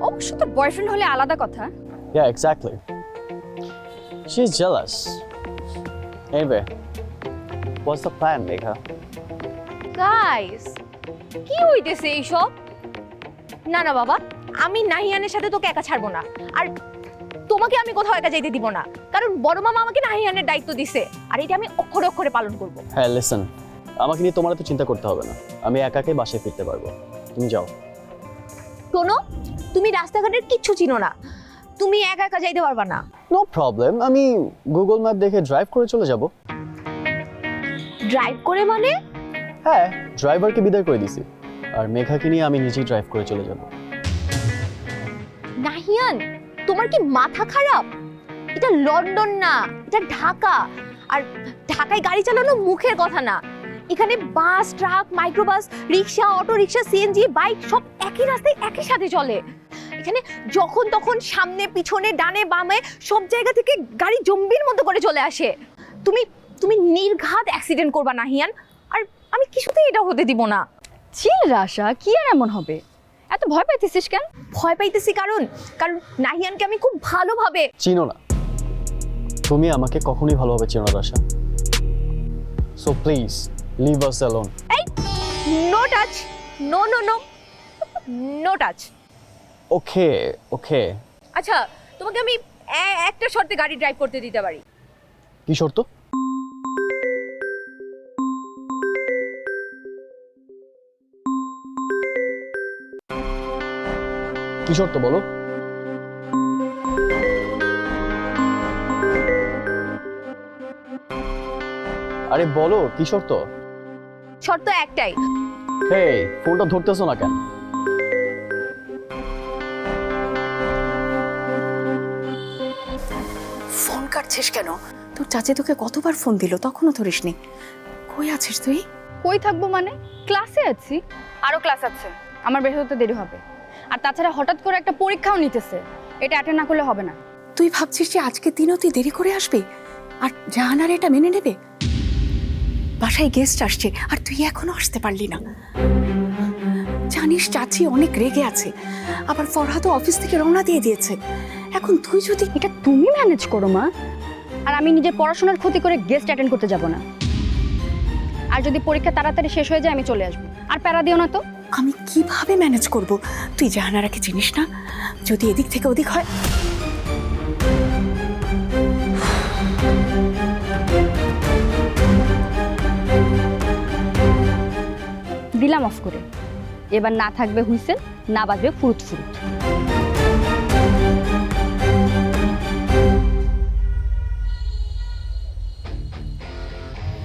অবশ্য তোর বয়ফ্রেন্ড হলে আলাদা কথা। Yeah, exactly. She's jealous. Anyway, what's the plan, Megha? Guys, কি হইতেছে এইসব? না না বাবা, আমি নাহিয়ানের সাথে তোকে একা ছাড়বো না, আর তোমাকে আমি কোথাও একা যাইতে দিব না, কারণ বড় মামা আমাকে নাহিয়ানের দায়িত্ব দিছে, আর এটা আমি অক্ষরে অক্ষরে পালন করব। হ্যাঁ, লিসেন, আমাকে নিয়ে তোমার তো চিন্তা করতে হবে না, আমি একাকে বাসায় ফিরতে পারবো, তুমি যাও। শোনো, তুমি রাস্তাঘাটের কিচ্ছু চিনো না, তুমি একা একা যাইতে পারবা না। নো প্রবলেম, আমি গুগল ম্যাপ দেখে ড্রাইভ করে চলে যাব। ড্রাইভ করে মানে? হ্যাঁ, ড্রাইভারকে বিদায় করে দিছি, আর মেঘাকে নিয়ে আমি নিজেই ড্রাইভ করে চলে যাব। নাহিয়ান, তোমার কি মাথা খারাপ? এটা লন্ডন না, এটা ঢাকা, আর ঢাকায় গাড়ি চালানো মুখের কথা না। এখানে বাস, ট্রাক, মাইক্রোবাস, রিক্সা, অটো রিক্সা, সিএনজি, বাইক সব একই রাস্তায় একই সাথে চলে। এখানে যখন তখন সামনে পিছনে ডানে বামে সব জায়গা থেকে গাড়ি জম্বির মতো করে চলে আসে। তুমি তুমি নির্ঘাত অ্যাক্সিডেন্ট করবা নাহিয়ান, আর আমি কিছুতেই এটা হতে দিব না। চিল রাশা, কি আর এমন হবে? এত ভয় পাইতেছিস কেন? ভয় পাইতেছি কারণ নাহিয়ানকে আমি খুব ভালোভাবে চিনো না, তুমি আমাকে কখনোই ভালোভাবে চিনো না Rasha, so please leave us alone. এই, no touch, no no no, no touch. Okay okay. আচ্ছা, তোমাকে আমি একটা শর্তে গাড়ি ড্রাইভ করতে দিতে পারি। কি শর্ত? কি শর্ত বলো? আরে বলো কি শর্ত? শর্ত একটাই। হেই, ফোনটা ধরতেছো না কেন? ফোন কাটছিস কেন? তোর চাচি তোকে কতবার ফোন দিল, তখনও ধরিসনি। কই আছিস তুই? কই থাকবো মানে? ক্লাসে আছি। আরো ক্লাস আছে, আমার বের হতে দেরি হবে। আর তাছাড়া হঠাৎ করে একটা পরীক্ষাও নিতেছে, এটা অ্যাটেন্ড না করলে হবে না। তুই ভাবছিস যে আজকে দিনও তুই দেরি করে আসবি, আর জাহানার এটা মেনে নেবে? বাসায় গেস্ট আসছে, আর তুই এখনো আসতে পারলি না। জানিস চাচি অনেক রেগে আছে, আবার ফরহাদও অফিস থেকে রওনা দিয়ে দিয়েছে। এখন তুই যদি এটা তুমি ম্যানেজ করো মা, আর আমি নিজের পড়াশোনার ক্ষতি করে গেস্ট অ্যাটেন্ড করতে যাব না। আর যদি পরীক্ষা তাড়াতাড়ি শেষ হয়ে যায় আমি চলে আসবো, আর প্যারা দিও না তো। আমি কিভাবে ম্যানেজ করব? তুই জাহানারাকে চিনিস না, যদি এদিক থেকে ওদিক হয়। দিলাম অফ করে, এবার না থাকবে হুইসেল, না বাজবে ফুরুত ফুরুত।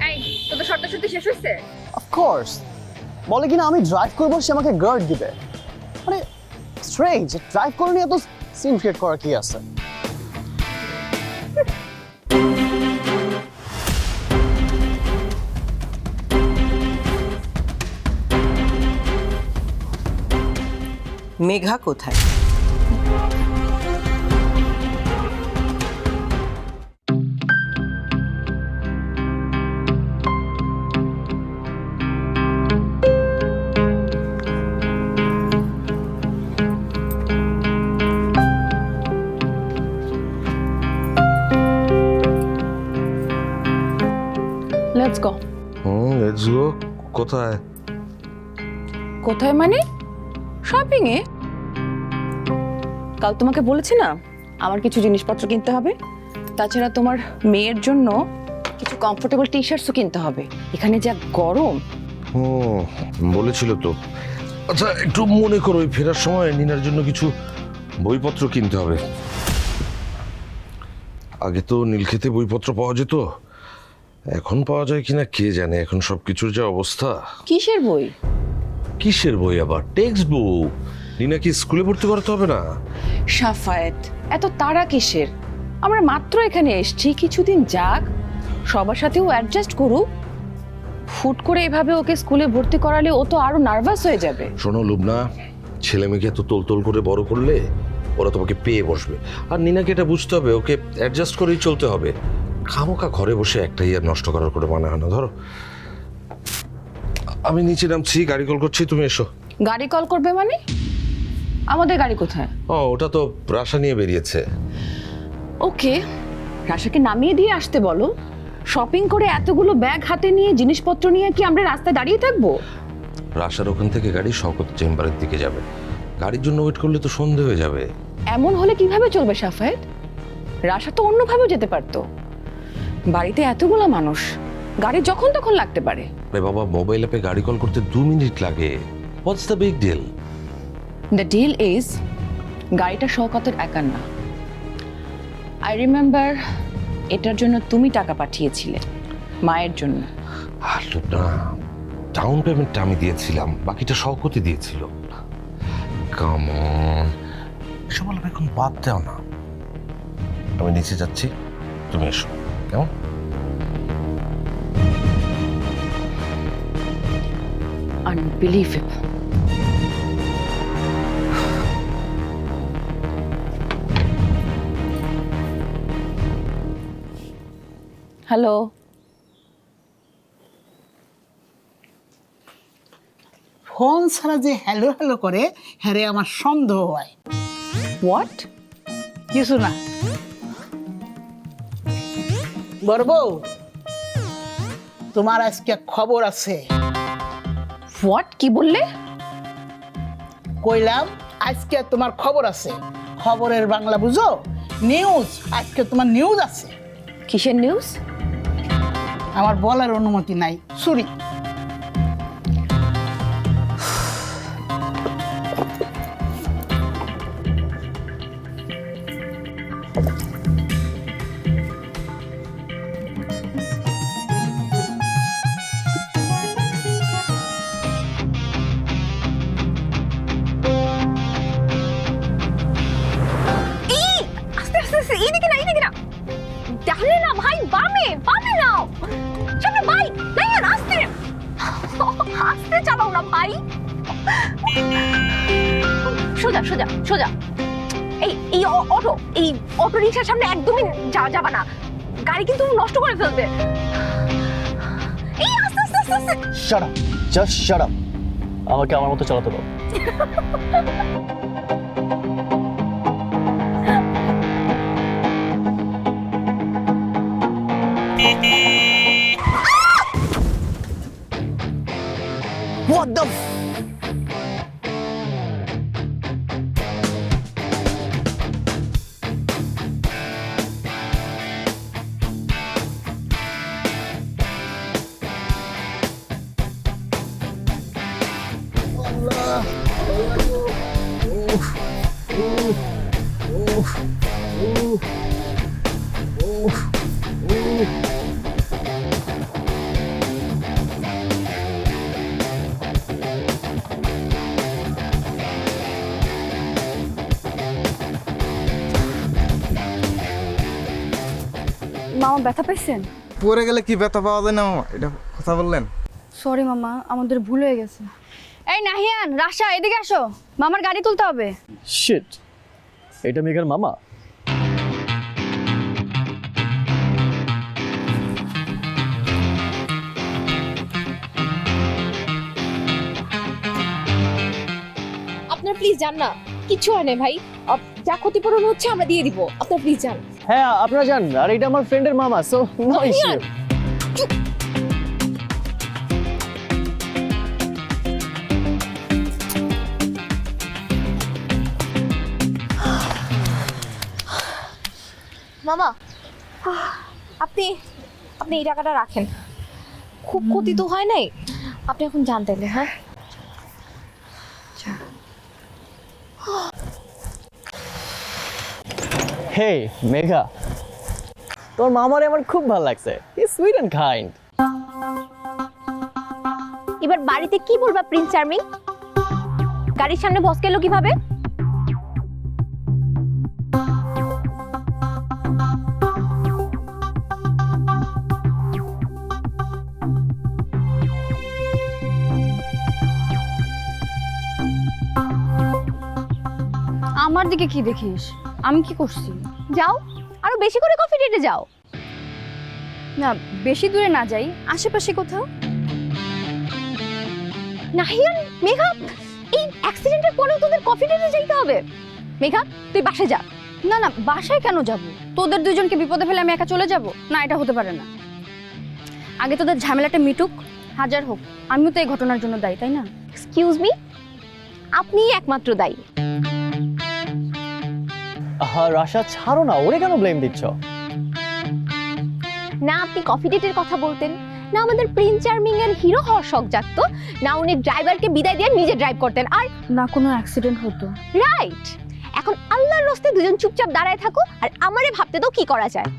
এই, তোদের শর্ত সত্যি শেষ হয়েছে? Of course. বলে কিনা আমি ড্রাইভ করবো, সে আমাকে গার্ড দিবে। মানে স্ট্রেঞ্জ, ড্রাইভ করে নিয়ে এত সিন ক্রিয়েট করা কি আছে? মেঘা কোথায়? Let's go. Let's go. কোথায়? কোথায় মানে? শপিং এ। কাল তোমাকে বলেছি না আমার কিছু জিনিসপত্র কিনতে হবে, তাছাড়া তোমার মেয়ের জন্য কিছু কমফোর্টেবল টি শার্টসও কিনতে হবে, এখানে যা গরম। বলেছিল তো। আচ্ছা, একটু মনে করো ওই ফেরার সময় নিনার জন্য কিছু বইপত্র কিনতে হবে। আগে তো নীলক্ষেতে বইপত্র পাওয়া যেত, এখন পাওয়া যায় কিনা কে জানে। এখন সবকিছুর যা অবস্থা। কিসের বই? কিসের বই আবার? Text book. নিনা কি স্কুলে ভর্তি করতে হবে না? সাফায়েত, এত তাড়া কিসের? আমরা মাত্র এখানে এসেছি, কিছুদিন যাক, সবার সাথেও অ্যাডজাস্ট করুক। ফুট করে এভাবে ওকে স্কুলে ভর্তি করালে ও তো আরো নার্ভাস হয়ে যাবে। শোনো লুবনা, ছেলে মেয়েকে এত তোল করে বড় করলে ওরা তোমাকে পেয়ে বসবে, আর নিনাকে এটা বুঝতে হবে ওকে অ্যাডজাস্ট করেই চলতে হবে। খামোকা ঘরে বসে একটা ইয়ার নষ্ট করার করে মানে হয় না। ধরো আমি নিচে নামছি, গাড়ি কল করছি, তুমি এসো। গাড়ি কল করবে মানে? আমাদের গাড়ি কোথায়? ও, ওটা তো রাশা নিয়ে বেরিয়েছে। ওকে, রাশাকে নামিয়ে দিয়ে আসতে বলো। শপিং করে এতগুলো ব্যাগ হাতে নিয়ে জিনিসপত্র নিয়ে কি আমরা রাস্তায় দাঁড়িয়ে থাকবো? রাশার ওখান থেকে গাড়ি শওকত চেম্বারের দিকে যাবে। গাড়ির জন্য ওয়েট করলে তো সন্ধে হয়ে যাবে। এমন হলে কিভাবে চলবে সাফায়েত? রাশা তো অন্যভাবেও যেতে পারতো। বাড়িতে এতগুলো মানুষ, গাড়ি যখন তখন লাগতে পারে। আরে বাবা, মোবাইল অ্যাপে গাড়ি কল করতে 2 মিনিট লাগে। What's the big deal? The deal is গাড়িটা শওকতের একার না। আই রিমেম্বার এটার জন্য তুমি টাকা পাঠিয়েছিলে মায়ের জন্য। না, ডাউন পেমেন্টটা আমি দিয়েছিলাম, বাকিটা শওকতই দিয়েছিল। কাম অন, এসব বলবে এখন বাদ দাও না। আমি নিচে যাচ্ছি, তুমি এসো। কেমন? Unbelievable. হ্যালো, ফোন ছাড়া যে হ্যালো হ্যালো করে হ্যারে আমার সন্দেহ হয়। হোয়াট? কিছু না। বড় বউ, তোমার আজকে খবর আছে। হোয়াট? কি বললে? কইলাম আজকে তোমার খবর আছে। খবরের বাংলা বুঝো? নিউজ। আজকে তোমার নিউজ আছে। কিসের নিউজ? আমার বলার অনুমতি নাই, সরি। ডানে না ভাই, বামে, বামে নাও। সামনে ভাই, নাইয়ান আস্তে আস্তে চালাও না ভাই। সোজা সোজা সোজা। এই অটো রিকশার সামনে একদমই যাবা না, গাড়ি কিন্তু নষ্ট করে ফেলবে। এই আস্তে আস্তে আস্তে আস্তে। Shut up, just shut up. আমাকে আমার মতো চালাতে দাও। What the মামা ব্যথা পাইছেন? পরে গেলে কি ব্যথা পাওয়া যায় না মামা? এটা কথা বললেন? সরি মামা, আমাদের ভুল হয়ে গেছে। এই নাহিয়ান, রাশা, এদিকে আসো, মামার গাড়ি তুলতে হবে। শিট, এটা মেঘার মামা? আপনার প্লিজ যান না, কিচ্ছু হয় না ভাই। যা ক্ষতিপূরণ হচ্ছে আমরা দিয়ে দিব, আপনার প্লিজ যান। হ্যাঁ, আপনারা জান, আর এটা আমার ফ্রেন্ডের মামা, সো নো ইস্যু। মামা, আপনি আপনি এই টাকাটা রাখেন। খুব ক্ষতি তো হয় নাই, আপনি এখন যান তাইলে। হ্যাঁ, হে মেঘা, তোর মামারে আমার খুব ভালো লাগছে। হি সুইট এন্ড কাইন্ড। এবার বাড়িতে কি বলবা প্রিন্স চার্মিং? গাড়ির সামনে বসকে এলো কিভাবে? আমার দিকে কি দেখিস? আমি কি করছি? যাও, আরো বেশি করে কফি ডেটে যাও। না, বেশি দূরে না যাই, আশেপাশে কোথাও। নাহিয়ান, মেঘা, এই অ্যাক্সিডেন্টের পরেও তোদের কফি ডেটে যাইতে হবে? মেঘা, তুই বাসায় যা। না না, বাসায় কেন যাব? তোদের দুজনকে বিপদে ফেলে আমি একা চলে যাব? না, এটা হতে পারে না। আগে তোদের ঝামেলাটা মিটুক, হাজার হোক আমিও তো এই ঘটনার জন্য দায়ী, তাই না? এক্সকিউজ মি, আপনিই একমাত্র দায়ী। রাশা ছাড়ো না, ওরে কেন ব্লেম দিচ্ছ? না আপনি কফি ডেটের কথা বলতেন, না আমাদের প্রিন্স চার্মিং এর হিরো হওয়ার শখ জাগতো, না উনি ড্রাইভারকে বিদায় দিয়ে নিজে ড্রাইভ করতেন, আর না কোনো অ্যাক্সিডেন্ট হতো। রাইট। এখন আল্লাহর রাস্তে দুজন চুপচাপ দাঁড়ায় থাকো আর আমারে ভাবতে দাও কি করা যায়।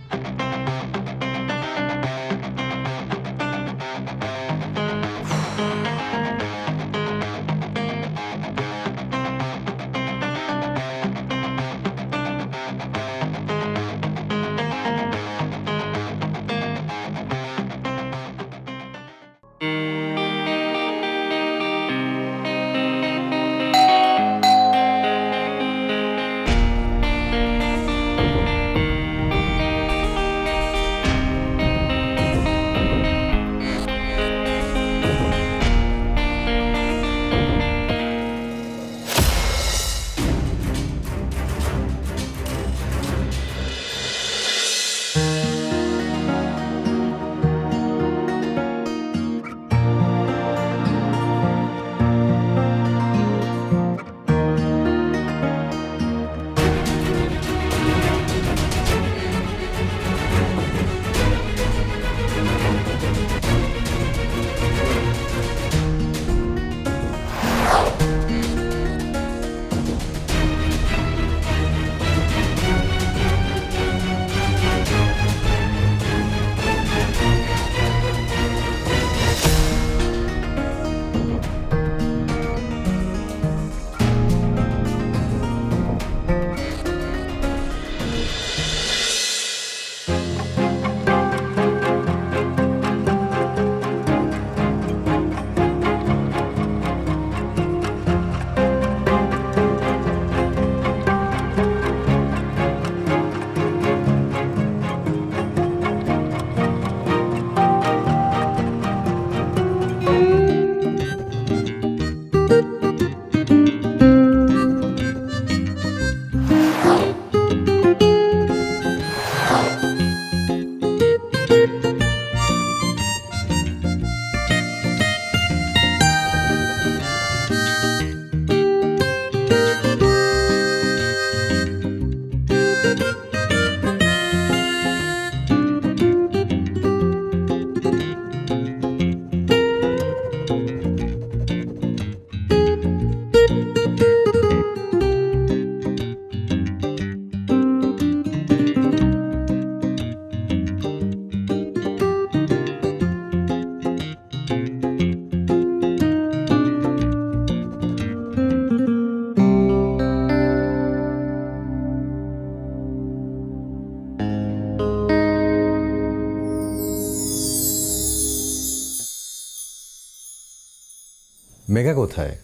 মেঘা কোথায়?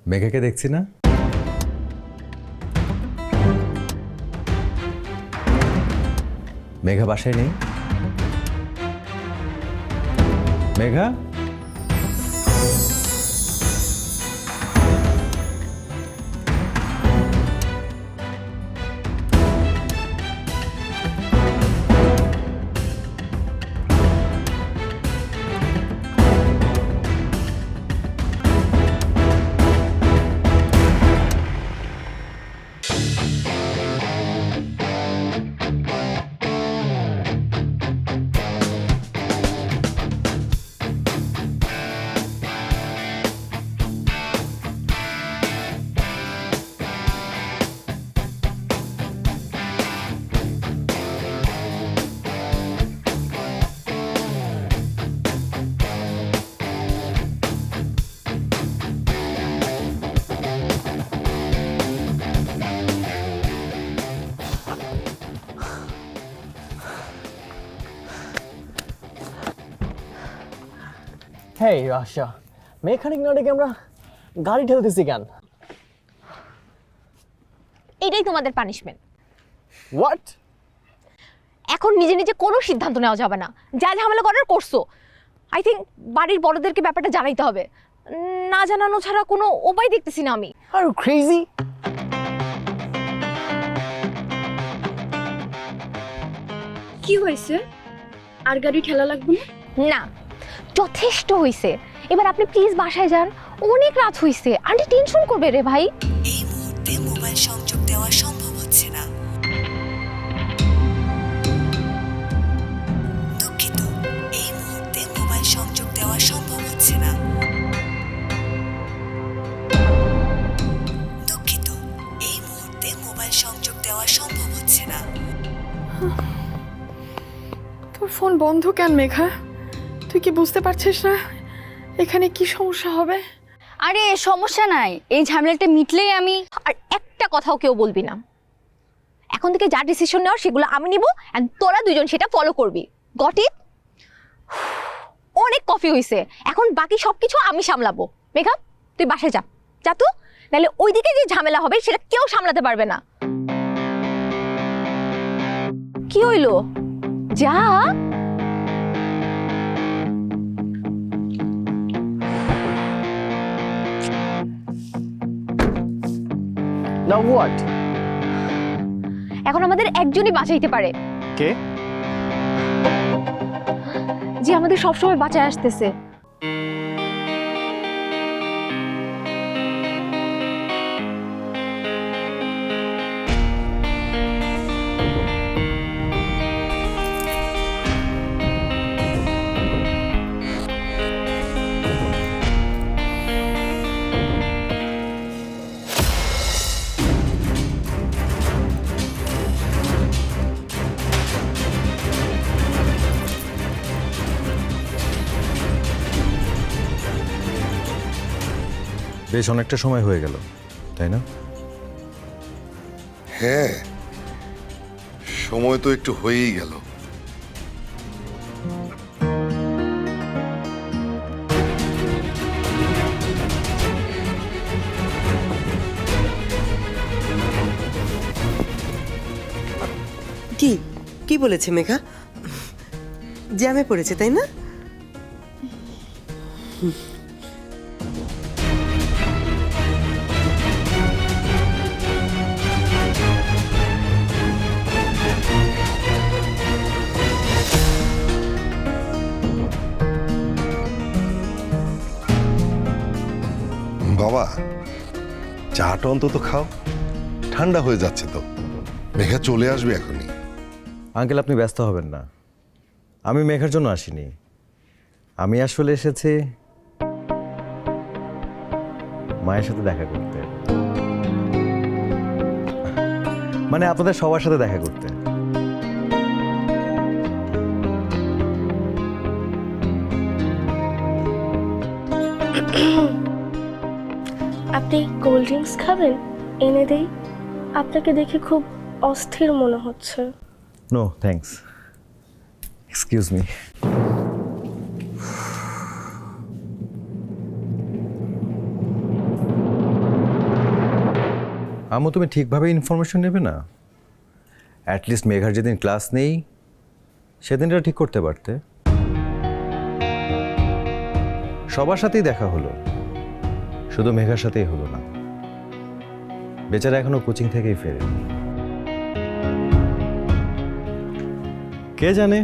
মেঘাকে দেখছি না। মেঘা বাসায় নেই। মেঘা, হেই রাশা, মেকানিক না ডেকে আমরা গাড়ি ঠেলতেছি কেন? এটাই তোমাদের পানিশমেন্ট। হোয়াট? এখন নিজে নিজে কোনো সিদ্ধান্ত নেওয়া যাবে না, যা ঝামেলা করার করছো। আই থিঙ্ক বাড়ির বড়দেরকে ব্যাপারটা জানাইতে হবে। না জানানো ছাড়া কোনো উপায় দেখতেছি না আমি। Are you crazy? কি হয়েছে? আর গাড়ি ঠেলা লাগবে না? না, যথেষ্ট হইছে। এবার আপনি প্লিজ বাসায় যান, অনেক রাত হইছে। আন্টি টেনশন করবে রে ভাই। এই মুহূর্তে মোবাইল সংযোগ দেওয়া সম্ভব হচ্ছে না। দুঃখিত, এই মুহূর্তে মোবাইল সংযোগ দেওয়া সম্ভব হচ্ছে না। দুঃখিত, এই মুহূর্তে মোবাইল সংযোগ দেওয়া সম্ভব হচ্ছে না। তোর ফোন বন্ধ কেন মেঘা? তুই কি বুঝতে পারছিস না এখানে কি সমস্যা হবে? আরে সমস্যা নাই, এই ঝামেলাটা মিটলেই আমি। আর একটা কথাও কেউ বলবি না। এখন থেকে যা ডিসিশন নেওয়ার সেগুলো আমি নিব, এন্ড তোরা দুজন সেটা ফলো করবি। Got it? অনেক কফি হইছে, এখন বাকি সবকিছু আমি সামলাবো। মেঘা, তুই বাসায় যা, যা তো, নাহলে ওইদিকে যে ঝামেলা হবে সেটা কেউ সামলাতে পারবে না। কি হইলো? যা। Now what? এখন আমাদের একজনই বাঁচাইতে পারে। কে? যে আমাদের সবসময় বাঁচায় আসতেছে। বেশ অনেকটা সময় হয়ে গেল, তাই না? হ্যাঁ, সময় তো একটু হয়েই গেল। কি কি বলেছে মেঘা? জ্যামে পড়েছে তাই না? বাবা, চাটা অন্তত খাও, ঠান্ডা হয়ে যাচ্ছে তো। মেঘা চলে আসবে এখনই। আঙ্কেল, আপনি ব্যস্ত হবেন না। আমি মেঘার জন্য আসিনি, আমি আসলে এসেছি মায়ের সাথে দেখা করতে, মানে আপনাদের সবার সাথে দেখা করতে। আপনি কোল্ড ড্রিঙ্কস খাবেন? এনে দেই? আপনাকে দেখে খুব অস্থির মনে হচ্ছে। No thanks, excuse me. আম্মু, তুমি ঠিকভাবে ইনফরমেশন নেবে না? অ্যাটলিস্ট মেঘার যেদিন ক্লাস নেই সেদিন এটা ঠিক করতে পারতে। সবার সাথেই দেখা হলো, শুধু মেঘার সাথেই হলো না। বেচারা এখনো কোচিং থেকেই ফেরেনি। কে জানে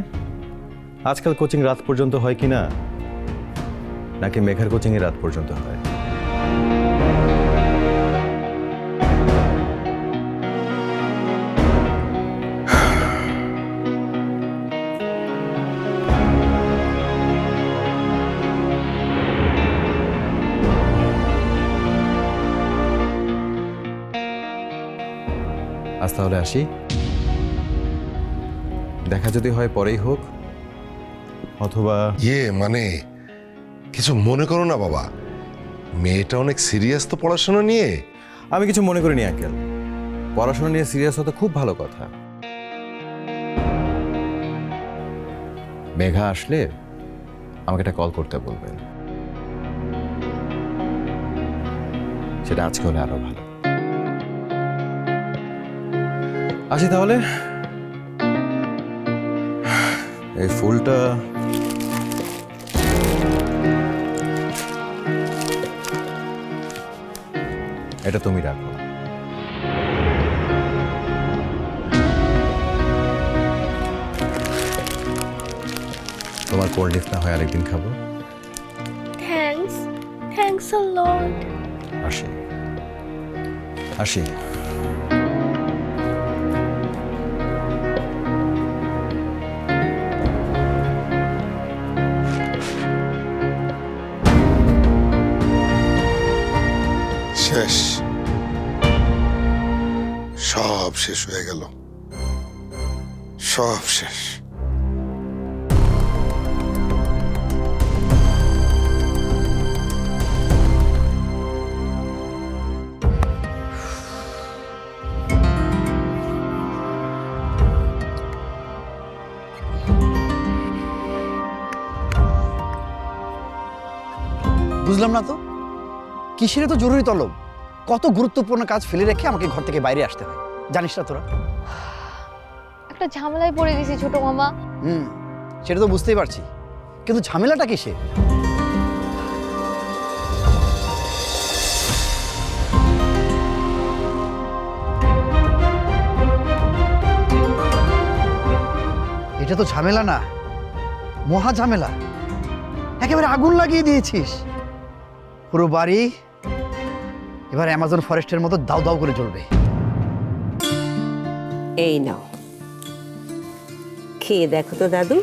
আজকাল কোচিং রাত পর্যন্ত হয় কিনা, নাকি মেঘার কোচিংয়ে রাত পর্যন্ত হয়। আজ তাহলে আসি, দেখা যদি হয় পরেই হোক, অথবা মানে কিছু মনে করো না বাবা, মেয়েটা অনেক সিরিয়াস তো পড়াশোনা নিয়ে। আমি কিছু মনে করিনি আঙ্কেল, পড়াশোনা নিয়ে সিরিয়াস হতে খুব ভালো কথা। মেঘা আসলে আমাকে একটা কল করতে বলবেন, সেটা আজকে হলে আরো ভালো। আসি তাহলে, এই ফুলটা এটা তুমি রাখো। তোমার কোল্ড ড্রিঙ্কস না হয় আরেকদিন খাবো। থ্যাঙ্কস আ লট। আসি আসি। শেষ, সব শেষ হয়ে গেল, সব শেষ। বুঝলাম না তো, কিসের তো জরুরি তলব? কত গুরুত্বপূর্ণ কাজ ফেলে রেখে আমাকে ঘর থেকে বাইরে আসতে হয়, জানিস না তোরা? একটা ঝামেলায় পড়ে গেছি ছোট মামা। সেটা তো বুঝতেই পারছি, কিন্তু ঝামেলাটা কিসে? এটা তো ঝামেলা না, মহা ঝামেলা। একেবারে আগুন লাগিয়ে দিয়েছিস পুরো বাড়ি। এবার অ্যামাজন ফরেস্টের মতো দাউ দাউ করে জ্বলবে। এই নাও, খেয়ে দেখো তো দাদু,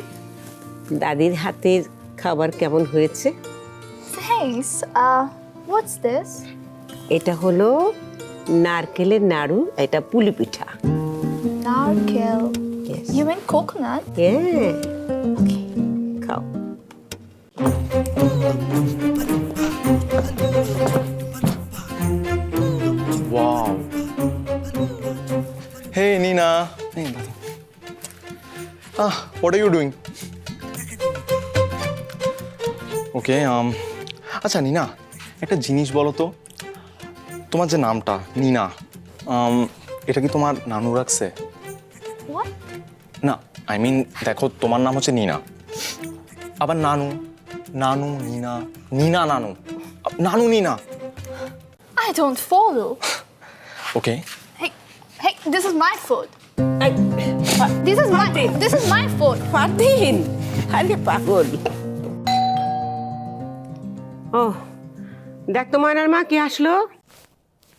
দাদির হাতের খাবার কেমন হয়েছে। Thanks. What's this? এটা হলো নারকেলের নাড়ু, এটা পুলি পিঠা। নারকেল। Yes. You mean coconut? Yeah. Okay. খাও। Wow. Hey, Nina. Hey, what are you doing? Okay, আচ্ছা নিনা, একটা জিনিস বলো তো, তোমার যে নামটা নিনা, এটা কি তোমার নানু রাখছে? What? না, আই মিন দেখো, তোমার নাম হচ্ছে নিনা, আবার নানু, নানু নিনা, নিনা নানু, নানু নিনা। I don't follow. Okay. Hey, this is my food. This is my food. Fardin, আরে পাগল। ও দেখ তো ময়নার মা কে আসলো।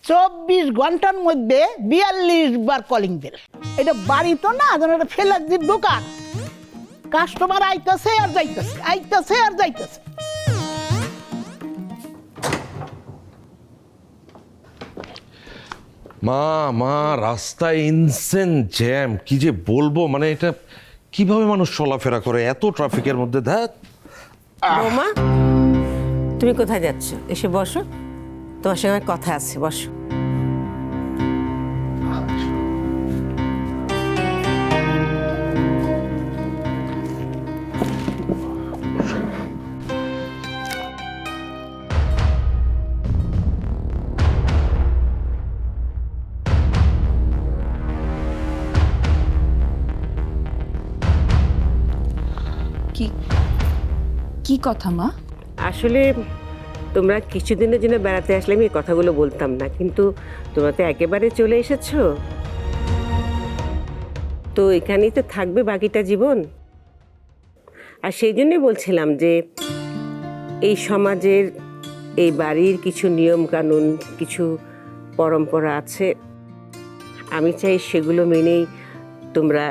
24 ঘন্টার মধ্যে 42 বার কলিং বেল। এটা বাড়ি তো না, যেন এটা ফেলার দোকান। কাস্টমার আইতাছে আর যাইতাছে, আইতাছে আর যাইতাছে। মা রাস্তায় ইনসেন জ্যাম, কি যে বলবো, মানে এটা কিভাবে মানুষ চলাফেরা করে এত ট্রাফিকের মধ্যে? ধ্যাত। বৌমা, তুমি কোথায় যাচ্ছ? এসে বসো, তোমার সঙ্গে আমার কথা আছে, বসো। কি কথা মা? আসলে তোমরা কিছুদিনের জন্য বেড়াতে আসলে আমি এই কথাগুলো বলতাম না, কিন্তু তোমরা তো একেবারে চলে এসেছো, তো এখানেই তো থাকবে বাকিটা জীবন। আর সেই জন্যই বলছিলাম যে এই সমাজের, এই বাড়ির কিছু নিয়ম কানুন, কিছু পরম্পরা আছে, আমি চাই সেগুলো মেনেই তোমরা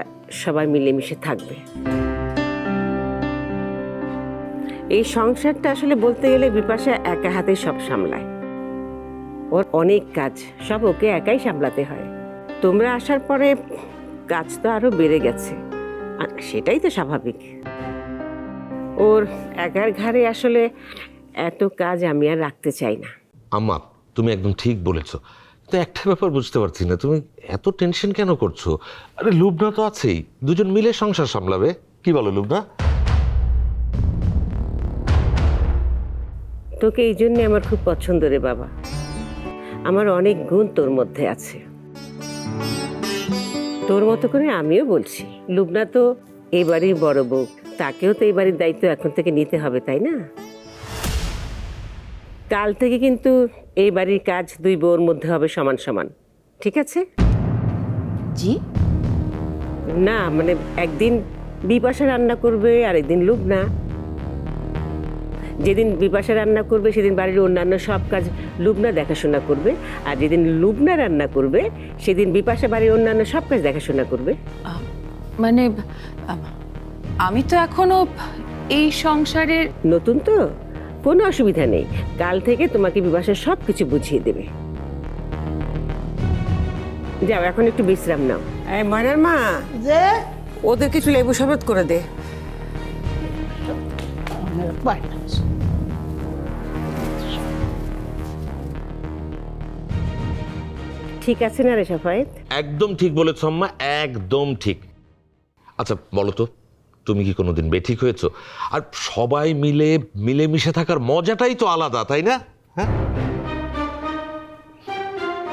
সবাই মিলেমিশে থাকবে। এই সংসারটা আসলে বলতে গেলে বিপাশা একা হাতে সব সামলায়, ওর অনেক কাজ, সব ওকে একাই সামলাতে হয়। তোমরা আসার পরে কাজ তো আরো বেড়ে গেছে, আর সেটাই তো স্বাভাবিক। ওর একার ঘাড়ে আসলে এত কাজ আমি আর রাখতে চাই না। আম্মা, তুমি একদম ঠিক বলেছো, তো একটা ব্যাপার বুঝতে পারছি না, তুমি এত টেনশন কেন করছো? আরে লুবনা তো আছেই, দুজন মিলে সংসার সামলাবে। কি বলো লুবনা? তোকে এই জন্যে আমার খুব পছন্দ রে বাবা, আমার অনেক গুণ তোর মধ্যে আছে। তোর মতো করে আমিও বলছি, লুবনা তো এই বাড়ির বড় বউ, তাকেও তো এই বাড়ির দায়িত্ব এখন থেকে নিতে হবে, তাই না? কাল থেকে কিন্তু এই বাড়ির কাজ দুই বউর মধ্যে হবে সমান সমান, ঠিক আছে? জি? না মানে একদিন বিপাশা রান্না করবে আর একদিন লুবনা। যেদিন বিপাশা রান্না করবে সেদিন বাড়ির অন্যান্য সব কাজ লুবনা দেখাশোনা করবে, আর যেদিন লুবনা রান্না করবে সেদিন বিপাশা বাড়ির অন্যান্য সব কাজ দেখাশোনা করবে। মানে আমি তো এখনো এই সংসারের নতুন তো, কোনো অসুবিধা নেই। কাল থেকে তোমাকে বিপাশা সব কিছু বুঝিয়ে দেবে। যাও এখন একটু বিশ্রাম নাও। ময়নার মা, যে ওদের কিছু লেবু শরবত করে দে। ঠিক আছে না রে সাফায়েত? একদম ঠিক বলেছ আম্মা, একদম ঠিক। আচ্ছা বলো তো, তুমি কি কোনোদিন বেঠিক হয়েছো? আর সবাই মিলে মিলেমিশে থাকার মজাটাই তো আলাদা, তাই না? হ্যাঁ,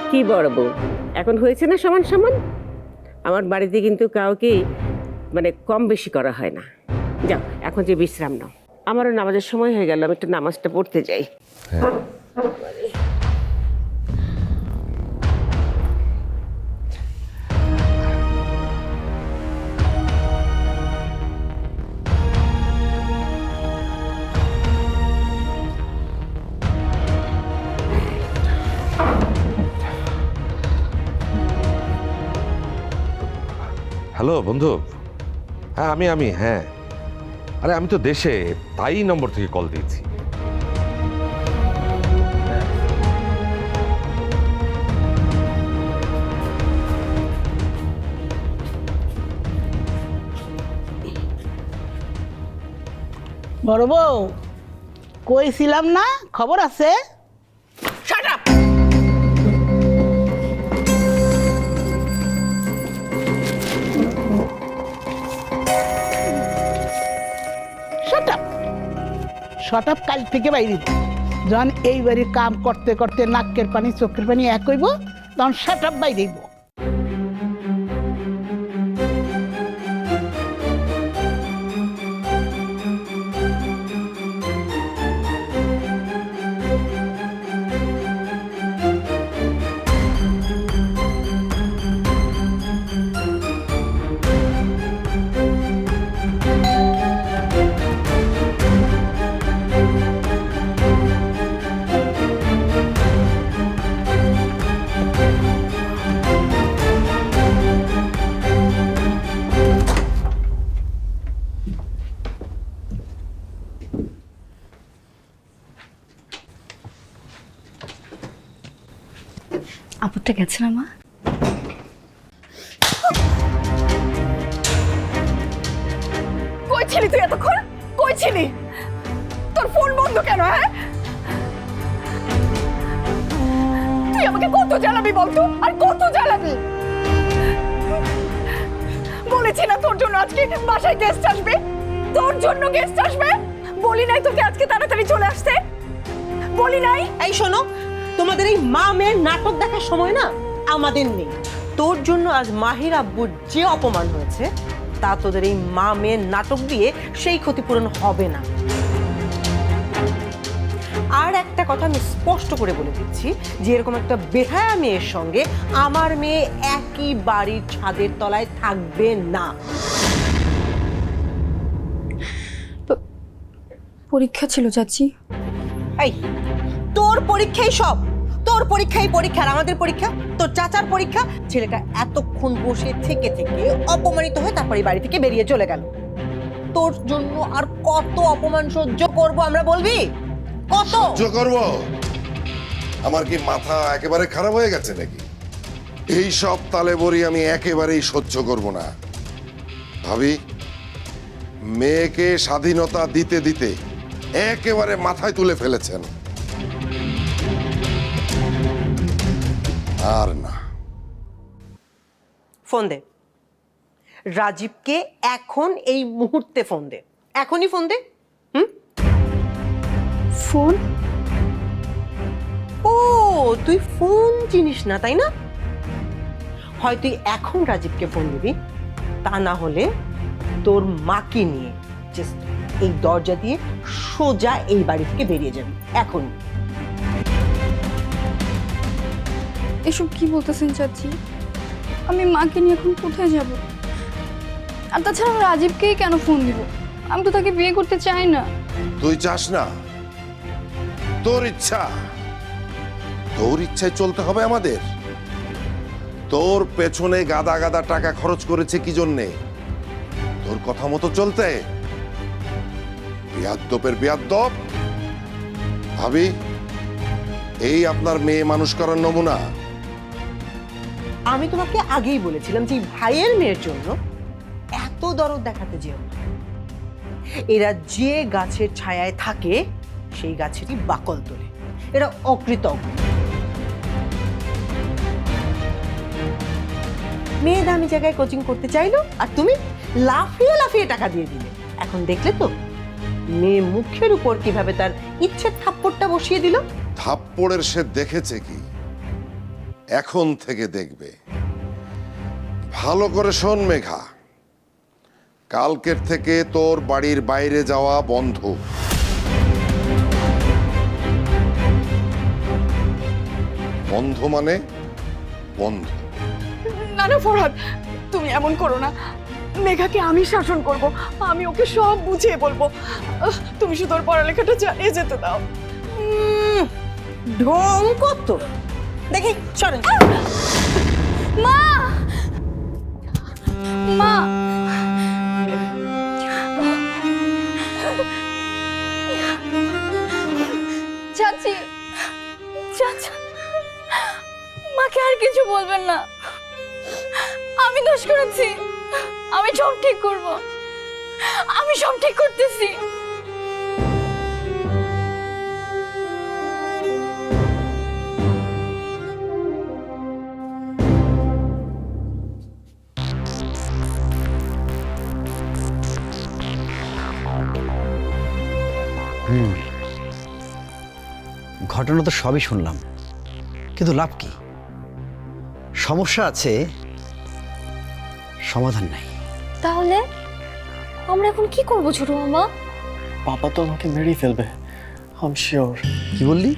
কি বড় বউ, এখন হয়েছে না সমান সমান? আমার বাড়িতে কিন্তু কাউকে মানে কম বেশি করা হয় না। যাও এখন যে বিশ্রাম নাও। আমারও নামাজের সময় হয়ে গেল, আমি একটু নামাজটা পড়তে যাই। হ্যালো বন্ধু। হ্যাঁ আমি হ্যাঁ, আরে আমি তো দেশে, তাই নম্বর থেকে কল দিয়েছি। বড় বউ, কইছিলাম না খবর আছে? শটাপ কাল থেকে বাইরে যখন এই বাড়ির কাম করতে করতে নাকের পানি চোখের পানি এক হইব, তখন শটাপ বাইরে আপুরটা গেছে না মা? কই ছিলি তুই এতক্ষণ? কই ছিলি? তোর ফোন বন্ধ কেন? হ্যাঁ, তুই আমাকে কত জ্বালাবি বলতো, আর কত জ্বালাবি? বলেছি না তোর জন্য আজকে বাসায় গেস্ট আসবে, তোর জন্য গেস্ট আসবে। বলি নাই তোকে আজকে তাড়াতাড়ি চলে আসতে? বলি নাই? এই শোনো, তোমাদের এই মা মেয়ের নাটক দেখার সময় না আমাদের নেই। তোর জন্য আজ মাহির আব্বুর যে অপমান হয়েছে, তা তোদের এই মা মেয়ের নাটক দিয়ে সেই ক্ষতিপূরণ হবে না। আর একটা কথা আমি স্পষ্ট করে বলে দিচ্ছি, যে এরকম একটা বেহায়া মেয়ের সঙ্গে আমার মেয়ে একই বাড়ির ছাদের তলায় থাকবে না। পরীক্ষা ছিল চাচি। এই তোর পরীক্ষাই সব, তোর পরীক্ষাই পরীক্ষা, আর আমাদের পরীক্ষা তোর চাচার পরীক্ষা। ছেলেটা এতক্ষণ বসে থেকে থেকে অপমানিত হয়ে তারপরে বাড়ি থেকে বেরিয়ে চলে গেল। তোর জন্য আর কত অপমান সহ্য করব আমরা, বলবি? কত সহ্য করব? আমার কি মাথা একেবারে খারাপ হয়ে গেছে নাকি? এই সব তালে বড়ি আমি একেবারেই সহ্য করব না। ভাবি, মেয়েকে স্বাধীনতা দিতে দিতে একেবারে মাথায় তুলে ফেলেছেন। আর না। ফোন দে রাজীবকে, এখন এই মুহূর্তে ফোন দে, এখনই ফোন দে। ফোন? ও তুই ফোন চিনিস না তাই না? হয় তুই এখন রাজীবকে ফোন দিবি, তা না হলে তোর মাকে নিয়ে জাস্ট এই দরজা দিয়ে সোজা এই বাড়ি থেকে বেরিয়ে যাবি এখন। এসব কি বলতেছেন চাচি? আমি মাকে নিয়ে এখন কোথায় যাব? আর তাছাড়া আমি রাজীবকেই কেন ফোন দিব? আমি তো তাকে বিয়ে করতে চাই না। তুই চাস না? তোর ইচ্ছা, তোর ইচ্ছায় চলতে হবে আমাদের। তোর পেছনে গাদা গাদা টাকা খরচ করেছে কি জন্যে? তোর কথা মতো চলতে। বিয়াদ্দপের বিয়াদ্দপ। ভাবি, এই আপনার মেয়ে মানুষ করার নমুনা। আমি তোমাকে আগেই বলেছিলাম যে ভাইয়ের মেয়ের জন্য এত দরদ দেখাতে যেও না। এরা যে গাছের ছায়ায় থাকে সেই গাছেরই বাকল তোলে। এরা অকৃতজ্ঞ। মেয়ে দামি জায়গায় কোচিং করতে চাইলো আর তুমি লাফিয়ে লাফিয়ে টাকা দিয়ে দিলে। এখন দেখলে তো মেয়ে মুখের উপর কিভাবে তার ইচ্ছের থাপ্পড়টা বসিয়ে দিল। থাপ্পড়ের সে দেখেছে কি, এখন থেকে দেখবে। ভালো করে শোন মেঘা, কালকের থেকে তোর বাড়ির বাইরে যাওয়া বন্ধ। বন্ধ মানে বন্ধ। না না ফরহাদ, তুমি এমন করো না। মেঘাকে আমি শাসন করব, আমি ওকে সব বুঝিয়ে বলবো। তুমি শুধু ওর পড়ালেখাটা চালিয়ে যেতে দাও। ঢং কত দেখি, সরেন। মা, মা, চাচি, চাচা, মাকে আর কিছু বলবেন না। আমি দোষ করেছি, আমি সব ঠিক করব, আমি সব ঠিক করতেছি। ঘটনা তো সবই শুনলাম, কিন্তু লাভ কি? সমস্যা আছে, সমাধান নাই। তাহলে আমরা এখন কি করব ছোট মামা? পাপা তো আমাকে মেরেই ফেলবে, আই শিওর। কি বললি?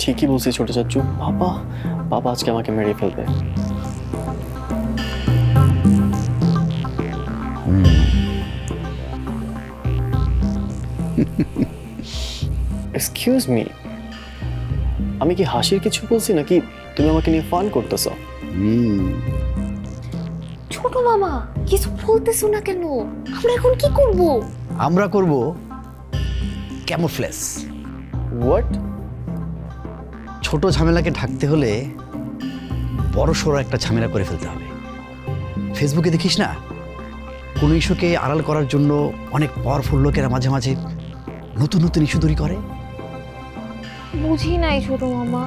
ঠিকই বলছি ছোট চাচু, পাপা আজকে আমাকে মেরে ফেলবে। এক্সকিউজ মি, আমি কি হাসির কিছু বলছি নাকি তুমি আমাকে নিয়ে ফান করতেছো? ছোট মামা কিছু বলতেছো না কেন? আমরা এখন কি করব? আমরা করব ক্যামোফ্লেজ। হোয়াট? ছোট ঝামেলাকে ঢাকতে হলে বড় সড়ো একটা ঝামেলা করে ফেলতে হবে। ফেসবুকে দেখিস না, কোনো ইস্যুকে আড়াল করার জন্য অনেক পাওয়ারফুল লোকেরা মাঝে মাঝে নতুন নতুন ইস্যু তৈরি করে। বুঝি নাই ছোট মামা।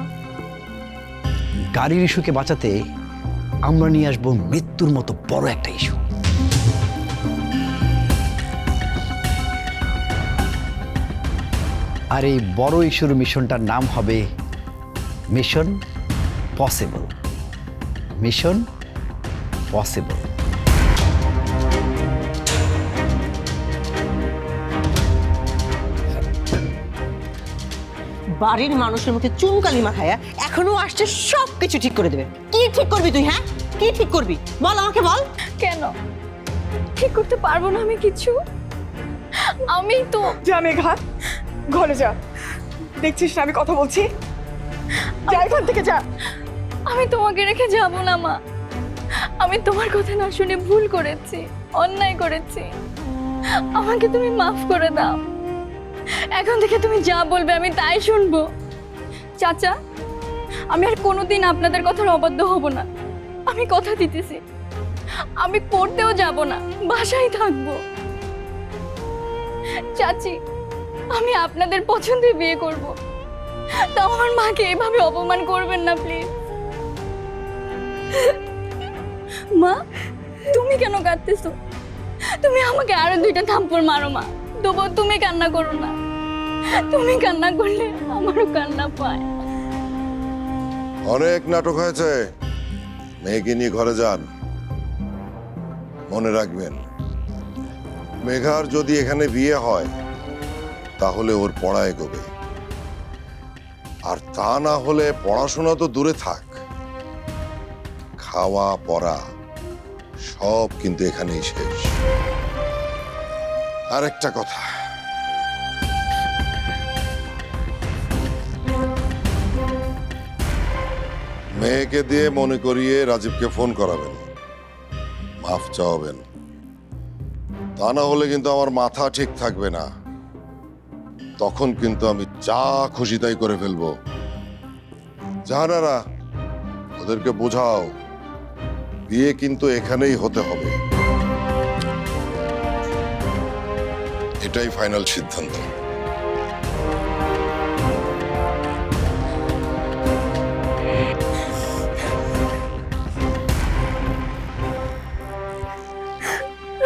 গাড়ির ইস্যুকে বাঁচাতে আমরা নিয়ে আসবো মৃত্যুর মতো বড় একটা ইস্যু। আর এই বড় ইস্যুর মিশনটার নাম হবে মিশন পসিবল। Mission possible. বাড়ির মানুষের মুখে চুনকালি মাখায়া এখনো আসছে সব কিছু ঠিক করে দেবে। কি ঠিক করবি তুই? হ্যাঁ, কি ঠিক করবি বল, আমাকে বল। কেন ঠিক করতে পারবো না আমি কিছু? আমি তো যা মেঘা, ঘরে যা। দেখছিস না আমি কথা বলছি? যা এখান থেকে, যা। আমি তোমাকে রেখে যাব না মা। আমি তোমার কথা না শুনে ভুল করেছি, অন্যায় করেছি। আমাকে তুমি মাফ করে দাও। এখন থেকে তুমি যা বলবে আমি তাই শুনবো। চাচা, আমি আর কোনোদিন আপনাদের কথার অবাধ্য হব না। আমি কথা দিতেছি, আমি পড়তেও যাব না, বাসায় থাকবো। চাচি, আমি আপনাদের পছন্দে বিয়ে করব, তাও আমার মাকে এভাবে অপমান করবেন না প্লিজ। মা, তুমি কেন কাঁদতেছো? তুমি আমাকে আরো 2টা থাপ্পড় মারো মা, তবুও তুমি কান্না করো না। তুমি কান্না করলে আমারও কান্না পায়। অনেক নাটক হয়েছে, মেয়েকে নিয়ে ঘরে যান। মনে রাখবেন, মেঘার যদি এখানে বিয়ে হয় তাহলে ওর পড়া এগোবে, আর তা না হলে পড়াশোনা তো দূরে থাক, খাওয়া পড়া সব কিন্তু এখানেই শেষ। আরেকটা কথা, মেয়েকে দিয়ে মনে করিয়ে রাজীবকে ফোন করাবেন, মাফ চাওয়াবেন, তা না হলে কিন্তু আমার মাথা ঠিক থাকবে না। তখন কিন্তু আমি যা খুশি তাই করে ফেলবো। জাহানারা, ওদেরকে বোঝাও বিয়ে কিন্তু এখানেই হতে হবে, এটাই ফাইনাল সিদ্ধান্ত।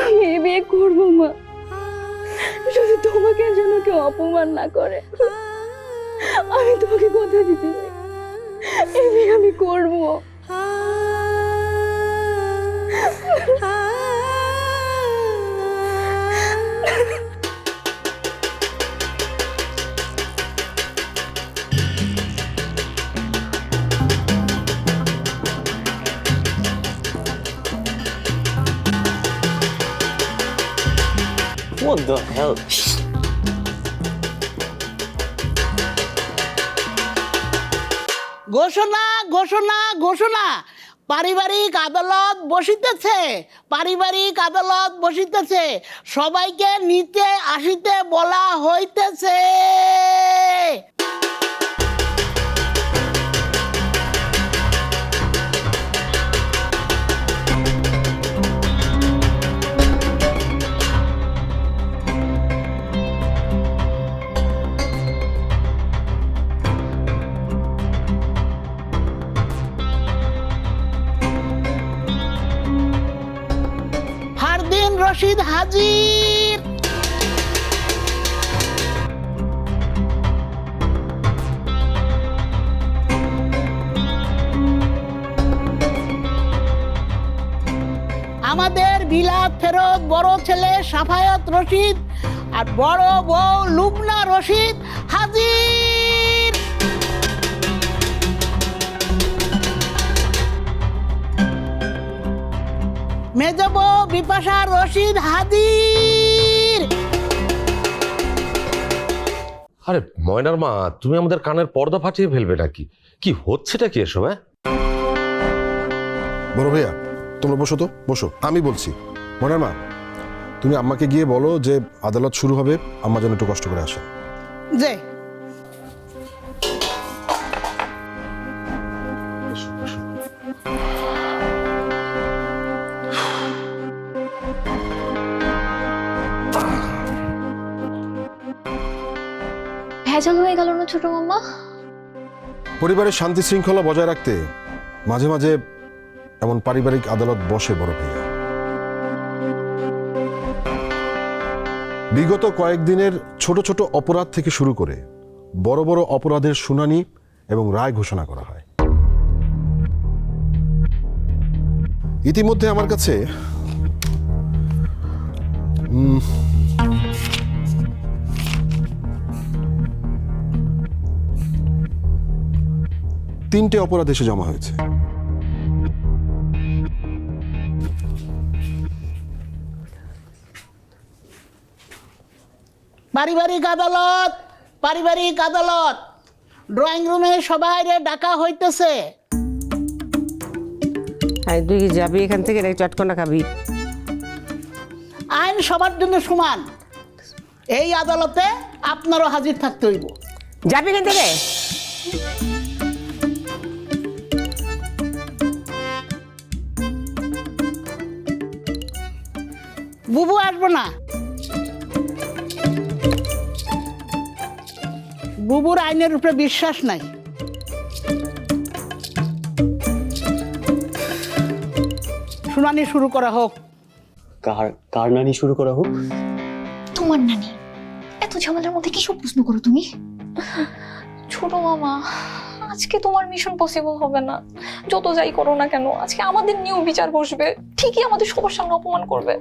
আমি এই বিয়ে করবো মা, শুধু তোমাকে যেন কেউ অপমান না করে। আমি তোমাকে কথা দিতে চাই, এই বিয়ে আমি করবো। What the hell? ঘোষণা ঘোষণা ঘোষণা, পারিবারিক আদালত বসিতেছে, পারিবারিক আদালত বসিতেছে, সবাইকে নিতে আসিতে বলা হইতেছে। ফারদিন রশিদ হাজির। আমাদের বিলাত ফেরত বড় ছেলে সাফায়াত রশিদ আর বড় বউ লুবনা রশিদ হাজির। মেজব বিপাশা রশিদ হাজির। আরে ময়নার মা, তুমি আমাদের কানের পর্দা ফাটিয়ে ফেলবে নাকি? কি হচ্ছেটা কি এসব? বড় ভাইয়া, তোমরা বসো তো, বসো। আমি বলছি, মনের মা, তুমি আম্মাকে গিয়ে বলো যে আদালত শুরু হবে, আম্মা যেন একটু কষ্ট করে আসে। যে ভেজাল হয়ে গেল না ছোট মাম্মা? পরিবারের শান্তি শৃঙ্খলা বজায় রাখতে মাঝে মাঝে এমন পারিবারিক আদালত বসে বড় ভাইয়া। বিগত কয়েকদিনের ছোট ছোট অপরাধ থেকে শুরু করে বড় বড় অপরাধের শুনানি এবং রায় ঘোষণা করা হয়। ইতিমধ্যে আমার কাছে তিনটে অপরাধ এসে জমা হয়েছে। পারিবারিক আদালত, পারিবারিক আদালত, ড্রয়িং রুমে সবাই ডাকা হইতেছে। তুই কি যাবি এখান থেকে, নাকি চটকনা খাবি? আইন সবার জন্য সমান, এই আদালতে আপনারও হাজির থাকতে হইব। যাবি এখান থেকে? বুবু আসবো না, বুবুর আইনের উপরে বিশ্বাস নাই। শুনানি শুরু করা হোক। কার নানি শুরু করা হোক? তোমার নানি। এত ঝামেলার মধ্যে কি সব প্রশ্ন করো তুমি? ছোট মামা, আজকে তোমার মিশন পসিবল হবে না। যত যাই করো না কেন, আজকে আমাদের নিয়েও বিচার বসবে, ঠিকই আমাদের সবার সামনে অপমান করবে।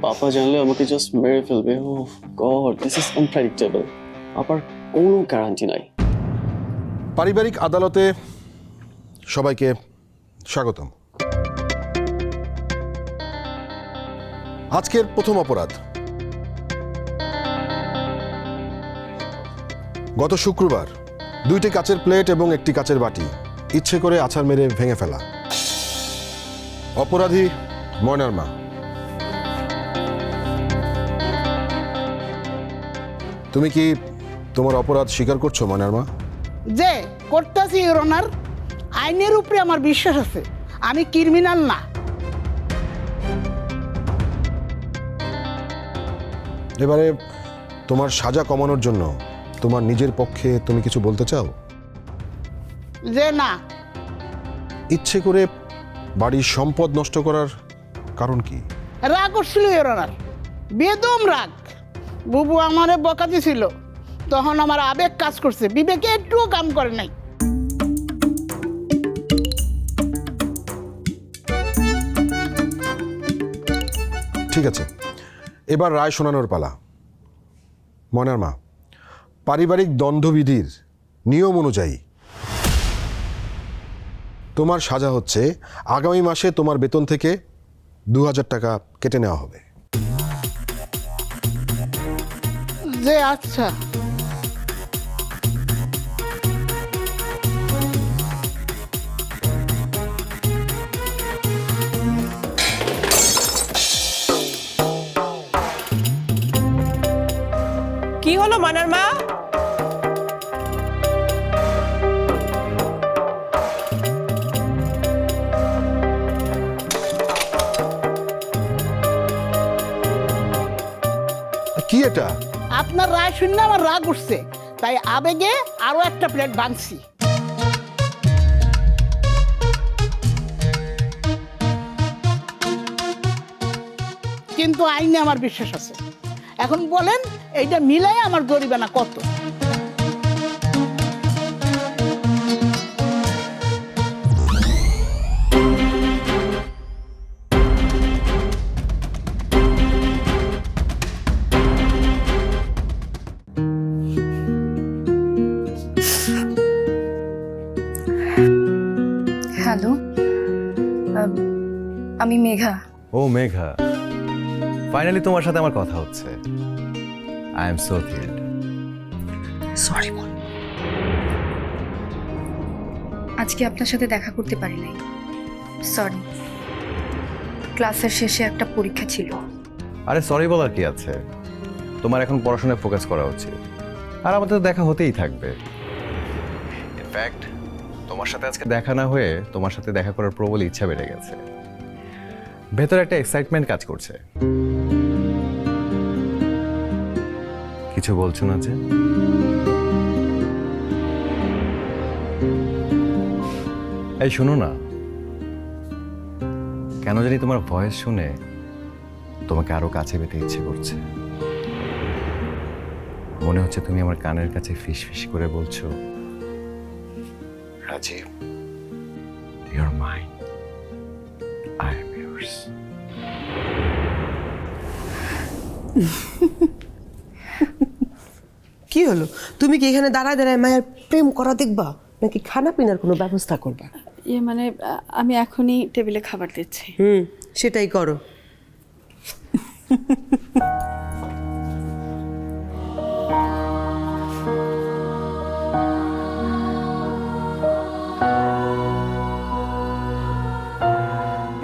পাপা জানলে আমাকে জাস্ট মেরে ফেলবে। ওহ গড, দিস ইজ আনপ্রেডিক্টেবল। পাপার কোনো গ্যারান্টি নাই। পারিবারিক আদালতে সবাইকে স্বাগতম। আজকের প্রথম অপরাধ, গত শুক্রবার 2টি কাচের প্লেট এবং 1টি কাচের বাটি ইচ্ছে করে আছাড় মেরে ভেঙে ফেলা। অপরাধী ময়নার মা। তুমি কি তোমার অপরাধ স্বীকার করছো ময়নার মা? যে করতেছি ইওর অনার, আইনের উপরে আমার বিশ্বাস আছে, আমি ক্রিমিনাল না। এবারে তোমার সাজা কমানোর জন্য তোমার নিজের পক্ষে তুমি কিছু বলতে চাও? যে না। ইচ্ছে করে বাড়ির সম্পদ নষ্ট করার কারণ কি? রাগ করছিল ইওর অনার, বেদম রাগ। বুবু আমারে বকা দিছিল, তখন আমার আবেগ কাজ করছে, বিবেকে একটুও কাম করে নাই। ঠিক আছে, এবার রায় শোনানোর পালা। ময়নার মা, পারিবারিক দ্বন্দ্ববিধির নিয়ম অনুযায়ী তোমার সাজা হচ্ছে আগামী মাসে তোমার বেতন থেকে 2000 টাকা কেটে নেওয়া হবে। যে আচ্ছা। কি হলো ময়নার মা? কি এটা? আপনার রায় শুনে আমার রাগ উঠছে, তাই আবেগে আরো একটা প্লেট ভাঙছি। কিন্তু আইনে আমার বিশ্বাস আছে। এখন বলেন, এইটা মিলাই আমার জরিমানা কত? হ্যালো, আমি মেঘা। ও মেঘা, ফাইনালি তোমার সাথে আমার কথা হচ্ছে। I am so thrilled. Sorry বল। আজকে আপনার সাথে দেখা করতে পারি নাই, সরি। ক্লাসের শেষে একটা পরীক্ষা ছিল। আরে সরি বলার কি আছে, তোমার এখন পড়াশোনায় ফোকাস করা উচিত। আর আমাদের তো দেখা হতেই থাকবে। ইনফ্যাক্ট তোমার সাথে আজকে দেখা না হয়ে তোমার সাথে দেখা করার প্রবল ইচ্ছা বেড়ে গেছে। ভেতরে একটা এক্সাইটমেন্ট কাজ করছে। কিছু বলছো না যে? এই শোনো না, কেন জানি তোমার ভয়েস শুনে তোমাকে আরো কাছে পেতে ইচ্ছে করছে। মনে হচ্ছে তুমি আমার কানের কাছে ফিস ফিস করে বলছো, Rajib, you're mine, I am yours. কি হলো, তুমি কি এখানে দাঁড়ায় দাঁড়ায় মায়ের প্রেম করা দেখবা, নাকি খানা পিনার কোনো ব্যবস্থা করবা? মানে আমি এখনই টেবিলে খাবার দিচ্ছি। সেটাই করো।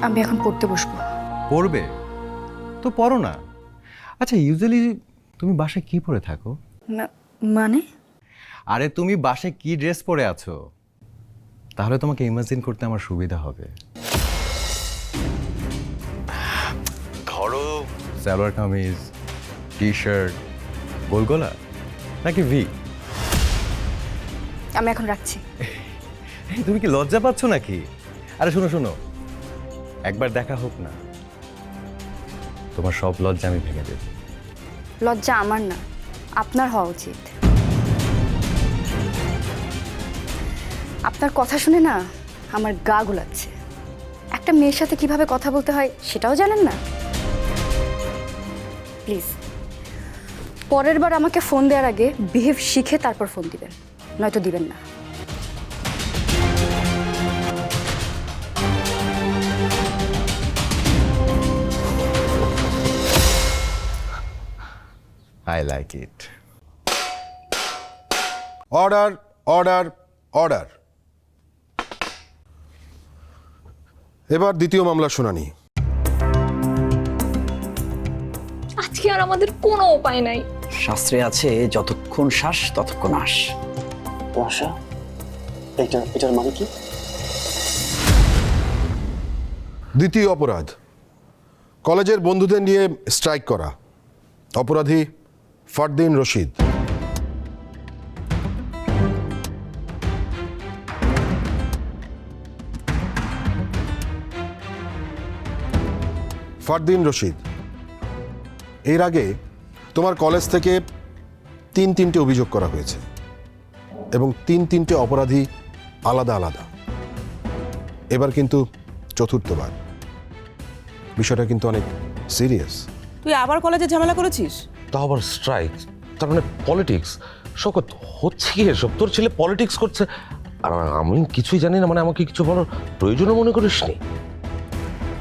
আমি এখন পড়তে বসবো। পড়বে তো পড়ো না। আচ্ছা, ইউজুয়ালি তুমি বাসায় কি পরে থাকো? মানে? আরে তুমি বাসায় কি ড্রেস পরে আছো, তাহলে তোমাকে ইমাজিন করতে আমার সুবিধা হবে। ধরো সালোয়ার কামিজ, টি শার্ট, গোলগোলা, নাকি ভি? আমি এখন রাখছি। তুমি কি লজ্জা পাচ্ছ নাকি? আরে শোনো শোনো, একবার দেখা হোক না, তোমার সব লজ্জা আমি ভেঙে দেব। লজ্জা আমার না, আপনার হওয়া উচিত। আপনার কথা শুনে না আমার গা গোলাচ্ছে। একটা মেয়ের সাথে কিভাবে কথা বলতে হয় সেটাও জানেন না। প্লিজ পরের বার আমাকে ফোন দেওয়ার আগে বিহেভ শিখে তারপর ফোন দিবেন, নয়তো দিবেন না। I like it. Order, order, order. এবার দ্বিতীয় মামলার শুনানি। আজকে আর আমাদের কোনো উপায় নাই। শাস্ত্রে আছে যতক্ষণ শ্বাস ততক্ষণ আস। আশা, এটার মানে কি? দ্বিতীয় অপরাধ, কলেজের বন্ধুদের নিয়ে স্ট্রাইক করা। অপরাধী ফারদিন রশিদ। ফারদিন রশিদ, এর আগে তোমার কলেজ থেকে তিনটে অভিযোগ করা হয়েছে এবং তিনটে অপরাধী আলাদা আলাদা। এবার কিন্তু চতুর্থবার। বিষয়টা কিন্তু অনেক সিরিয়াস। তুই আবার কলেজে ঝামেলা করেছিস? তা আবার স্ট্রাইক, তার মানে পলিটিক্স। শকত, হচ্ছে কি এসব? তোর ছেলে পলিটিক্স করছে আর আমি কিছুই জানি না, মানে আমাকে কিছু বলার প্রয়োজনও মনে করিস নি?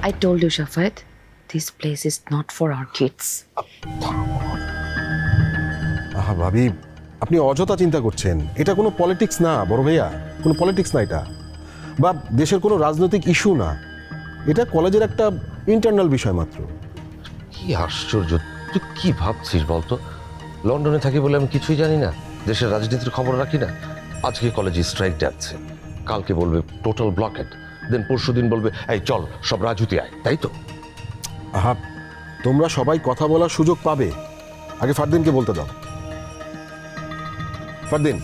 I told you, Shafat, this place is not for our kids. আহা ভাবি, আপনি অযথা চিন্তা করছেন। এটা কোনো পলিটিক্স না বড় ভাইয়া, কোনো পলিটিক্স না এটা, বা দেশের কোনো রাজনৈতিক ইস্যু না। এটা কলেজের একটা ইন্টারনাল বিষয় মাত্র। কি আশ্চর্য, তুই কি ভাবছিস বলতো? লন্ডনে থাকি বলে আমি কিছুই জানি না, দেশের রাজনীতির খবর রাখি না। আজকে কলেজে স্ট্রাইক ডাকছে, কালকে বলবে টোটাল ব্লকেট, দেন পরশু দিন বলবে এই চল সব রাজুতে আয়, তাই তো? আহা, তোমরা সবাই কথা বলার সুযোগ পাবে, আগে ফারদিনকে বলতে দাও। ফারদিন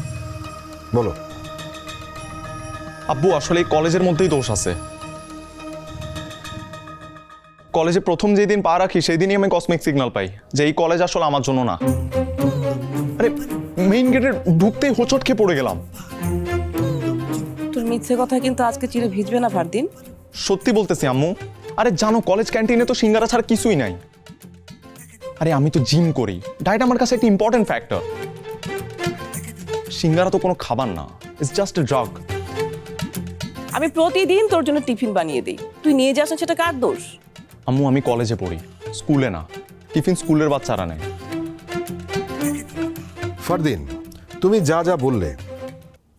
বলো। আব্বু, আসলে এই কলেজের মধ্যেই দোষ আছে। কলেজে প্রথম যেই দিন পা রাখি সেই দিনই আমি কসমিক সিগন্যাল পাই যে এই কলেজ আসলে আমার জন্য না। আরে মেইন গেটের ঢুকতেই হোঁচট খেয়ে পড়ে গেলাম। তোর মিথ্যে কথা কিন্তু আজকে চিরে ভিজবে না ফারদিন। সত্যি বলতেছি আম্মু। আরে জানো, কলেজ ক্যান্টিনে তো সিঙ্গারা ছাড়া কিছুই নাই। আরে আমি তো জিম করি, ডায়েট আমার কাছে একটা ইম্পর্টেন্ট ফ্যাক্টর। সিঙ্গারা তো কোনো খাবার না, ইটস জাস্ট এ ড্রাগ। আমি প্রতিদিন তোর জন্য টিফিন বানিয়ে দিই, তুই নিয়ে যাস না, সেটা কার দোষ? আম্মু, আমি কলেজে পড়ি, স্কুলে না। টিফিন স্কুলের বাচ্চারা নেয়। ফারদিন, তুমি যা যা বললে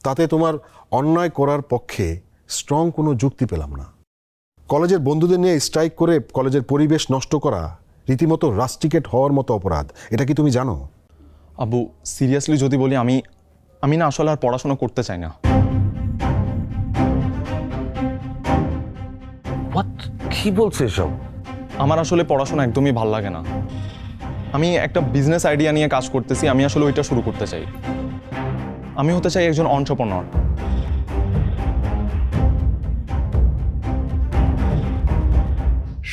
তাতে তোমার অন্যায় করার পক্ষে স্ট্রং কোনো যুক্তি পেলাম না। কলেজের বন্ধুদের নিয়ে স্ট্রাইক করে কলেজের পরিবেশ নষ্ট করা রীতিমতো রাস্টিকেট হওয়ার মতো অপরাধ। এটা কি তুমি জানো? আব্বু, সিরিয়াসলি যদি বলি, আমি না আসলে আর পড়াশোনা করতে চাই না। কি বলছে এসব? আমার আসলে পড়াশোনা একদমই ভাল লাগে না। আমি একটা বিজনেস আইডিয়া নিয়ে কাজ করতেছি, আমি আসলে ওইটা শুরু করতে চাই। আমি হতে চাই একজন এন্টারপ্রেনার।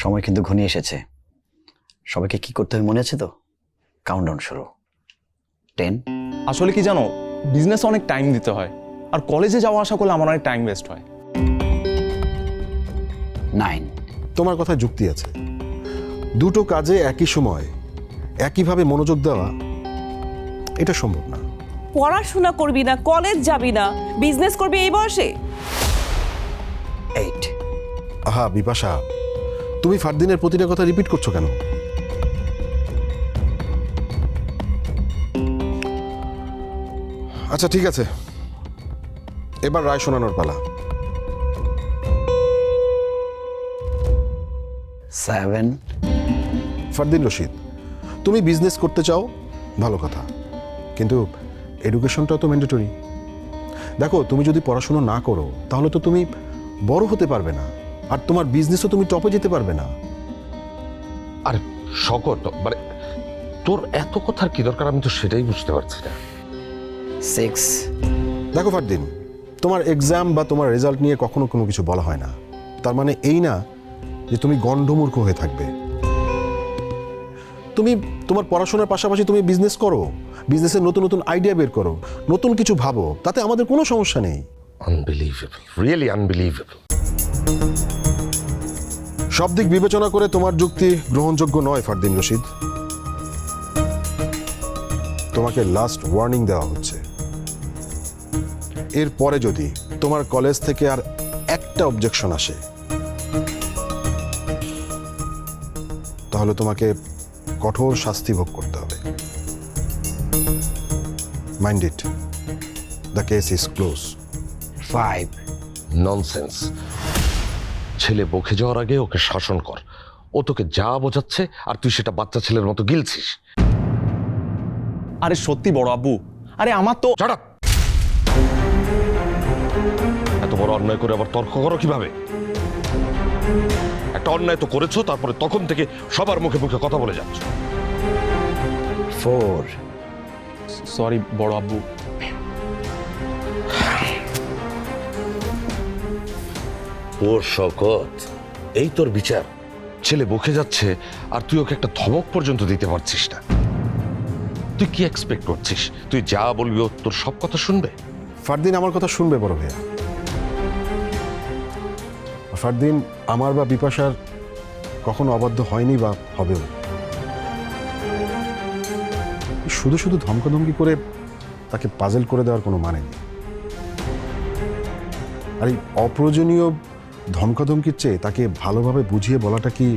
সময় কিন্তু ঘনিয়ে এসেছে। সবাইকে কি করতে হবে মনে আছে তো? কাউন্টডাউন শুরু। 10। আসলে কি জানো, বিজনেসে অনেক টাইম দিতে হয়, আর কলেজে যাওয়া আসা করলে আমার অনেক টাইম ওয়েস্ট হয়। 9। তোমার কথায় যুক্তি আছে। দুটো কাজে একই সময় একইভাবে মনোযোগ দেওয়া এটা সম্ভব না। পড়াশোনা করবি না, কলেজ যাবি না, বিজনেস করবি এই বয়সে? 8। আহা বিপাশা, তুমি ফারদিনের প্রতিটা কথা রিপিট করছো কেন? আচ্ছা ঠিক আছে, এবার রায় শোনানোর পালা। 7। ফারদিন রশিদ, তুমি বিজনেস করতে চাও, ভালো কথা, কিন্তু এডুকেশনটাও তো ম্যান্ডেটরি। দেখো, তুমি যদি পড়াশোনা না করো তাহলে তো তুমি বড় হতে পারবে না, আর তোমার বিজনেসও তুমি টপে যেতে পারবে না। আর শকত, মানে তোর এত কথার কি দরকার, আমি তো সেটাই বুঝতে পারছি না। 6। দেখো ফারদিন, তোমার এক্সাম বা তোমার রেজাল্ট নিয়ে কখনো কোনো কিছু বলা হয় না, তার মানে এই না যে তুমি গণ্ডমূর্খ হয়ে থাকবে। তুমি তোমার পড়াশোনার পাশাপাশি তুমি বিজনেস করো, বিজনেসের নতুন নতুন আইডিয়া বের করো, নতুন কিছু ভাবো, তাতে আমাদের কোনো সমস্যা নেই। Unbelievable, really unbelievable. সব দিক বিবেচনা করে তোমার যুক্তি গ্রহণযোগ্য নয় ফারদিন রশিদ। তোমাকে লাস্ট ওয়ার্নিং দেওয়া হচ্ছে। এরপরে যদি তোমার কলেজ থেকে আর একটা অবজেকশন আসে তাহলে তোমাকে কঠোর শাস্তি ভোগ করতে হবে। Mind it, the case is close. 5 nonsense. ছেলে বকে যাওয়ার আগে ওকে শাসন কর। ও তোকে যা বোঝাচ্ছে আর তুই সেটা বাচ্চা ছেলের মতো গিলছিস। আরে সত্যি বড় আব্বু, আরে আমার তো ছাড়া। এত বড় অন্যায় করে আবার তর্ক করো কিভাবে? একটা অন্যায় তো করেছো, তারপরে তখন থেকে সবার মুখে মুখে কথা বলে যাচ্ছ। 4 সরি বড় আব্বু। ও শকত, এই তোর বিচার? ছেলে বকে যাচ্ছে আর তুই ওকে একটা ধমক পর্যন্ত দিতে পারছিস না। তুই কি এক্সপেক্ট করছিস তুই যা বলবি ও তোর সব কথা শুনবে? ফারদিন আমার কথা শুনবে বড় ভাইয়া। ফারদিন আমার বা বিপাশার কখনো অবাধ্য হয়নি বা হবেও। শুধু শুধু ধমকাধমকি করে তাকে পাজেল করে দেওয়ার কোনো মানে নেই। আর এই অপ্রয়োজনীয় ধমকাধমকির চেয়ে তাকে ভালোভাবে বুঝিয়ে বলাটা কি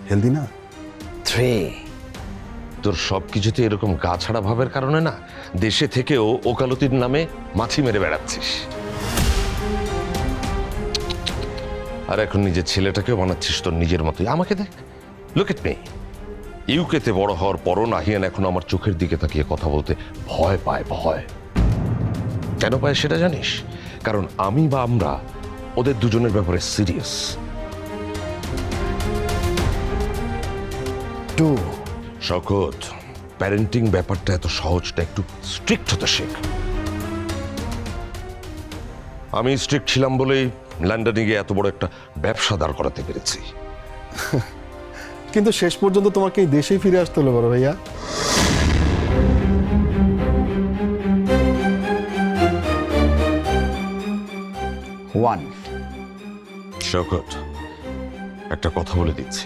হেলদি না? 3 তোর সবকিছুতে এরকম গা ছাড়া ভাবের কারণে না দেশে থেকেও ওকালতির নামে মাছি মেরে বেড়াচ্ছিস। আর এখন নিজের ছেলেটাকেও বানাচ্ছিস তোর নিজের মতোই। আমাকে দেখ, লুক এট মি। ইউকেতে বড় হওয়ার পরও নাহিয়ান এখন আমার চোখের দিকে তাকিয়ে কথা বলতে ভয় পায়। ভয় কেন পায় সেটা জানিস? কারণ আমি বা আমরা ওদের দুজনের ব্যাপারে সিরিয়াস। 2 শকত, প্যারেন্টিং ব্যাপারটা এত সহজ না, একটু স্ট্রিক্ট হতে শেখ। আমি স্ট্রিক্ট ছিলাম বলেই লন্ডনে গিয়ে এত বড় একটা ব্যবসা দাঁড় করাতে পেরেছি। কিন্তু শেষ পর্যন্ত তোমাকে এই দেশেই ফিরে আসতে হলো বড় ভাইয়া। ওয়ান শকত, একটা কথা বলে দিচ্ছি,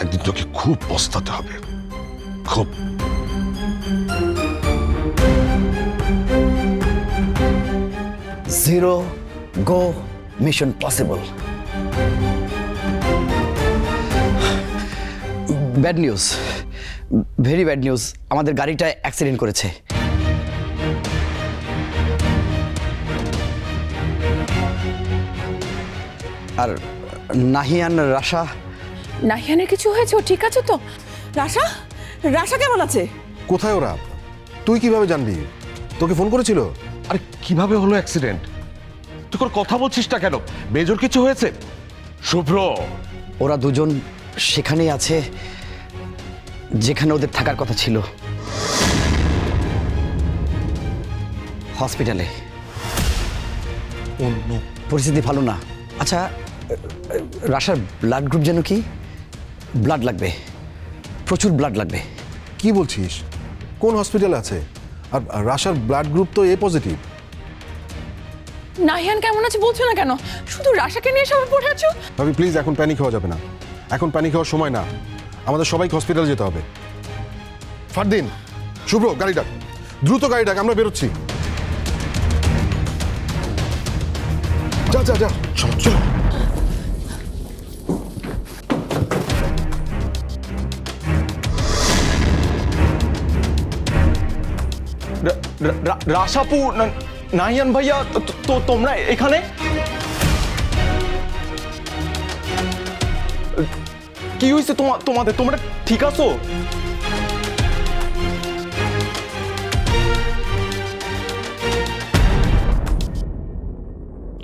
একদিন তোকে খুব পস্তাতে হবে, খুব। Zero go mission possible. Bad news, very bad news. আমাদের গাড়িটা অ্যাক্সিডেন্ট করেছে। আর নাহিয়ান, রাশা। নাহিয়ানের কিছু হয়েছে? ও ঠিক আছে তো? রাশা, রাশা কেমন আছে? কোথায় ওরা? তুই কিভাবে জানবি? তোকে ফোন করেছিল? আরে কিভাবে হলো অ্যাক্সিডেন্ট? তুই কোনো কথা বলছিস না কেন? মেজর কিছু হয়েছে? শুভ্র, ওরা দুজন সেখানেই আছে যেখানে ওদের থাকার কথা ছিল, হসপিটালে। পরিস্থিতি ভালো না। আচ্ছা, রাশার ব্লাড গ্রুপ যেন কি? ব্লাড লাগবে, প্রচুর ব্লাড লাগবে। কি বলছিস? কোন হসপিটালে আছে? আর রাশার ব্লাড গ্রুপ তো এ পজিটিভ। নাহিয়ান কেমন আছে বলছো না কেন? শুধু রাশাকে নিয়ে সবাই পড়ে আছো। ভাবি প্লিজ, এখন প্যানিক হওয়া যাবে না। এখন প্যানিক হওয়ার সময় না। আমাদের সবাইকে হসপিটাল যেতে হবে। ফারদিন, শুভ্র, গাড়ি ডাক, দ্রুত গাড়ি ডাক, আমরা বেরোচ্ছি। যা যা যা, চলো চলো। রাশাপু, নাহিয়ান ভাইয়া, তো তোমরা এখানে? কি হয়েছে তোমাদের? তোমরা ঠিক আছো?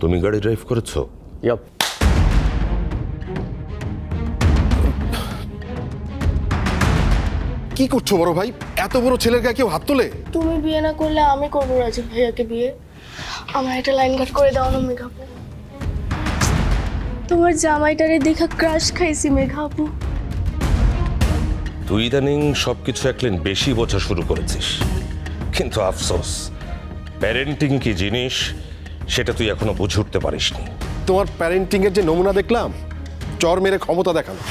তুমি গাড়ি ড্রাইভ করেছো? কি করছো বড় ভাই? এত বড় ছেলের গায়ে কেউ হাত তোলে? তুমি বিয়ে না করলে আমি করবো রাজীব ভাইয়াকে বিয়ে। আমার একটা লাইন কাট করে দাও না মেঘাপু। তোমার জামাইটারে দেখা ক্রাশ খাইছি মেঘাপু। তুই ইদানিং সবকিছু একদিন বেশি বোঝা শুরু করেছিস, কিন্তু আফসোস প্যারেন্টিং কি জিনিস সেটা তুই এখনো বুঝে উঠতে পারিসনি। তোমার প্যারেন্টিং এর যে নমুনা দেখলাম, চর মেরে ক্ষমতা দেখানো।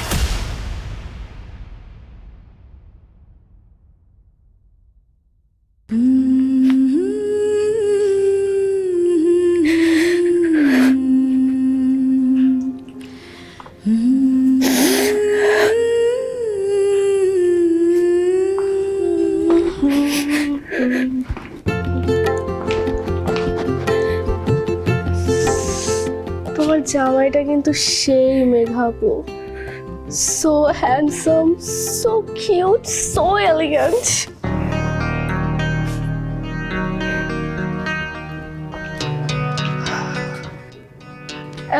আমার জামাইটা কিন্তু সেই মেঘাপু, so handsome, so cute, so elegant.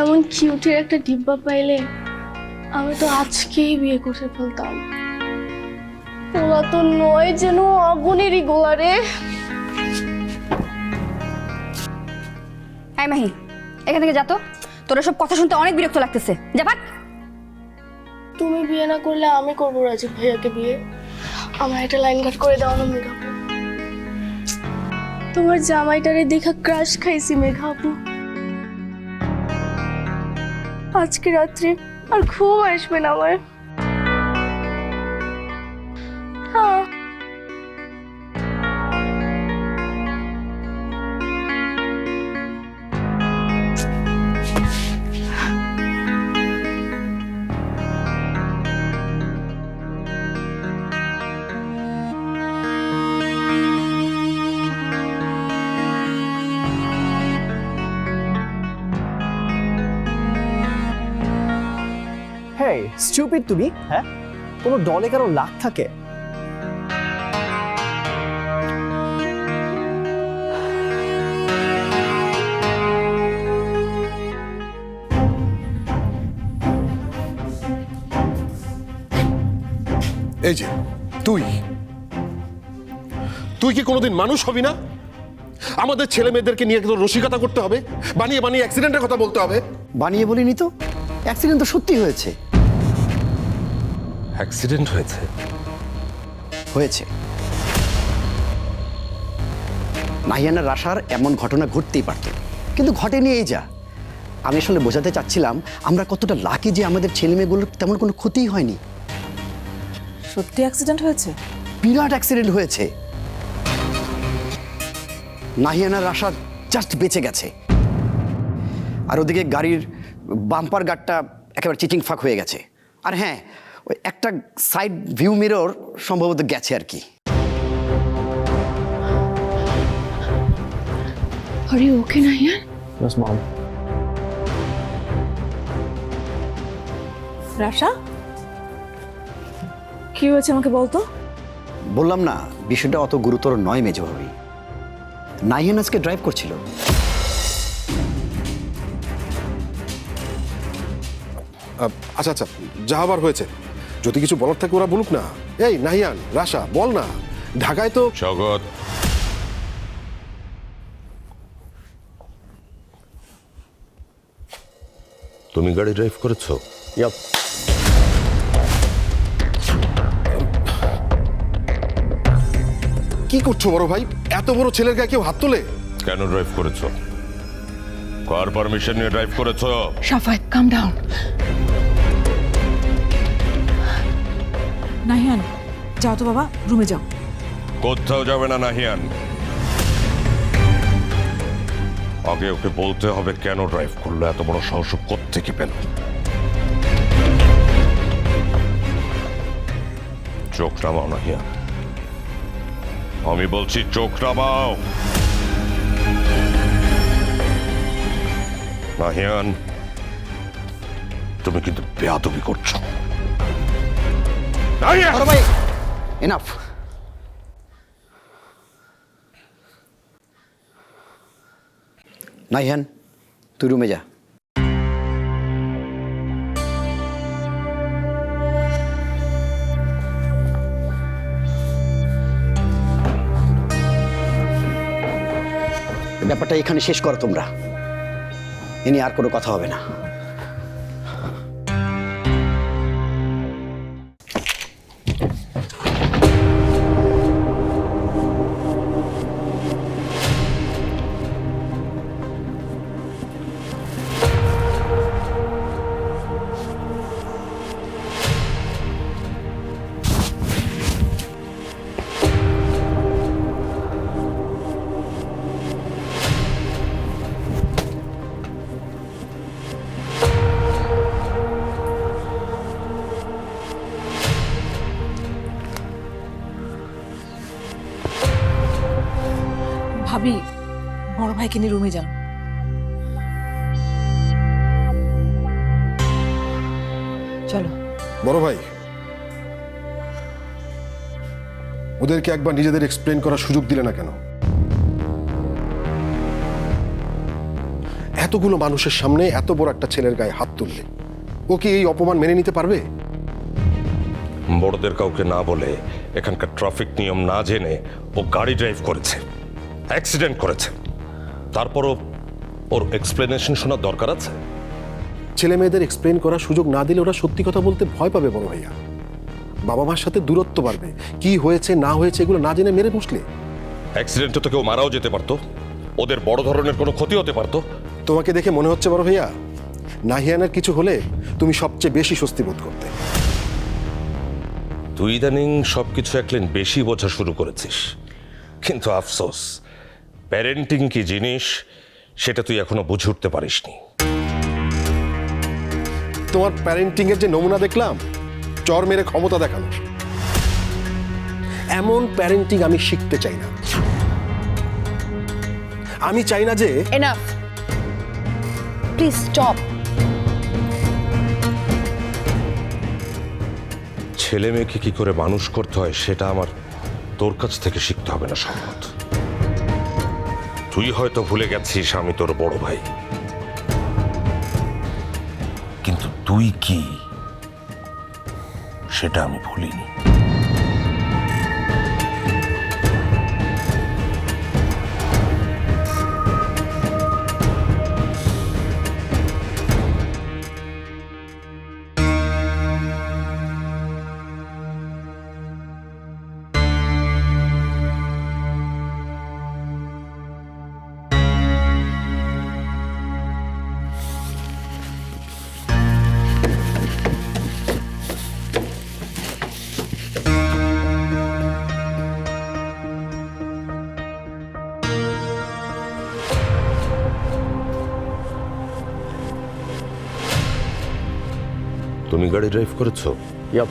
এমন কিউটের একটা ডিব্বা পাইলে আমি তো আজকেই বিয়ে করে ফেলতাম। ওরা তো নয় যেন আগুনেরই গোলা রে। এই মাহি, এখান থেকে যা তো, তোরা সব কথা শুনতে অনেক বিরক্ত লাগতেছে, যা ভাগ। তুমি বিয়ে না করলে আমি করবো রাজীব ভাইয়াকে বিয়ে। আমার একটা লাইন কাট করে দাও না মেঘাপু। তোমার জামাইটারে দেখা ক্রাশ খাইছি মেঘাপু। আজকে রাত্রে আর ঘুম আসবে না আমার। হ্যাঁ, হেই স্টুপিড তুমি, হ্যাঁ? কোনো দলে কারো লাখ থাকে? এই যে তুই তুই কি কোনোদিন মানুষ হবি না? আমাদের ছেলে মেয়েদেরকে নিয়ে তো রসিকতা করতে হবে, বানিয়ে বানিয়ে অ্যাক্সিডেন্টের কথা বলতে হবে। বানিয়ে বলিনি তো, অ্যাক্সিডেন্ট তো সত্যি হয়েছে। অ্যাক্সিডেন্ট হয়েছে? হয়েছে। নাহিয়ানার আসার এমন ঘটনা ঘটতেই পারত, কিন্তু ঘটেনি। এই যা, আমি আসলে বোঝাতে চাচ্ছিলাম আমরা কতটা লাকি যে আমাদের ছেলে মেয়েগুলোর তেমন কোনো ক্ষতিই হয়নি। সত্যি অ্যাক্সিডেন্ট হয়েছে? বিরাট অ্যাক্সিডেন্ট হয়েছে। নাহিয়ানার আশা জাস্ট বেঁচে গেছে, আর ওদিকে গাড়ির বাম্পার গার্ডটা একেবারে চিটিং ফাঁক হয়ে গেছে। আর হ্যাঁ, ওই একটা সাইড ভিউ মিরর সম্ভবত গেছে আর কি। Are you okay, Nahian? Yes, Mom. রাশা, কি হয়েছে আমাকে বলতো? বললাম না, বিষয়টা অত গুরুতর নয় মেজো ভাবি। নাহিয়ান আজকে ড্রাইভ করছিল। আচ্ছা আচ্ছা, যা আবার হয়েছে, যদি কিছু বলার থাকে ওরা বলুক না। এই নাহিয়ান, রাশা, বল না। ঢাকায় তো জগৎ, তুমি গাড়ি ড্রাইভ করেছো? Yep. কি করছো বড় ভাই? এত বড় ছেলের গায়ে কেউ হাত তোলে? কেন ড্রাইভ করেছো? কার পারমিশন নিয়ে ড্রাইভ করেছো? সাফায়েত, কাম ডাউন। নাহিয়ান, যাও তো বাবা, রুমে যাও। কোথাও যাবে না নাহিয়ান। আগে ওকে বলতে হবে কেন ড্রাইভ করলো, এত বড় সাহস কোত্থেকে পেল। চোখ নামাও নাহিয়ান, আমি বলছি চোখ নামাও। নাহিয়ান, তুমি কিন্তু বেয়াদবি করছো। ভাই, এনাফ। নাহিয়ান, তুই রুমে যা। ব্যাপারটা এখানে শেষ করো তোমরা, এ নিয়ে আর কোনো কথা হবে না। ভাবি, বড় ভাইকে নিয়ে রুমে যান। চলো। বড় ভাই, ওদেরকে একবার নিজেদের এক্সপ্লেন করার সুযোগ দিলে না কেন? এতগুলো মানুষের সামনে এত বড় একটা ছেলের গায়ে হাত তুললে ও কি এই অপমান মেনে নিতে পারবে? বড়দের কাউকে না বলে, এখানকার ট্রাফিক নিয়ম না জেনে ও গাড়ি ড্রাইভ করেছে, অ্যাক্সিডেন্ট করেছে। তারপরও ওর এক্সপ্লেনেশন শোনার দরকার আছে? ছেলে মেয়েদের এক্সপ্লেন করার সুযোগ না দিলে ওরা সত্যি কথা বলতে ভয় পাবে বড় ভাইয়া। বাবা মার সাথে দূরত্ব বাড়বে, কি হয়েছে না হয়েছে এগুলো না জেনে মেরে বসলে। অ্যাক্সিডেন্টে তো কেউ মারাও যেতে পারতো, ওদের বড় ধরনের কোনো ক্ষতি হতে পারতো। তোমাকে দেখে মনে হচ্ছে বড় ভাইয়া, নাহিয়ানের কিছু হলে তুমি সবচেয়ে বেশি স্বস্তি বোধ করতে। তুই ইদানিং সবকিছু একলেন বেশি বোঝা শুরু করেছিস, কিন্তু আফসোস প্যারেন্টিং কি জিনিস সেটা তুই এখনো বুঝে উঠতে পারিসনি। তোমার প্যারেন্টিং এর যে নমুনা দেখলাম, চর মেরে ক্ষমতা দেখানো, এমন প্যারেন্টিং আমি শিখতে চাই না। আমি চাই না যে এনাফ, প্লিজ স্টপ। ছেলে মেয়েকে কি করে মানুষ করতে হয় সেটা আমার তোর কাছ থেকে শিখতে হবে না সম্মত। তুই হয়তো ভুলে গেছিস আমি তোর বড় ভাই, কিন্তু তুই কি সেটা আমি ভুলিনি। তুমি গাড়ি ড্রাইভ করেছো? Yep.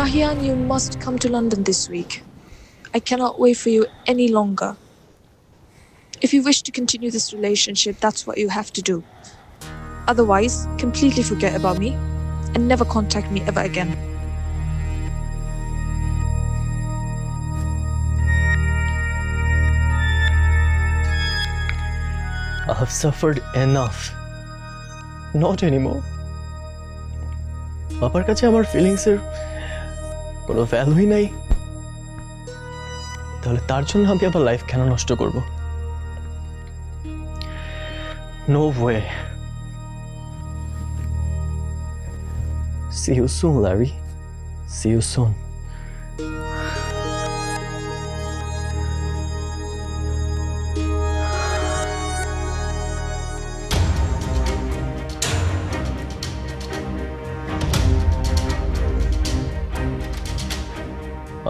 Nahian, you must come to London this week. I cannot wait for you any longer. If you wish to continue this relationship, that's what you have to do. Otherwise, completely forget about me and never contact me ever again. I have suffered enough. Not anymore. বাবার কাছে আমার ফিলিংসের কোনো ভ্যালুই নাই, তাহলে তার জন্য আমি আবার লাইফ কেন নষ্ট করব? No way. See you soon, Larry. See you soon.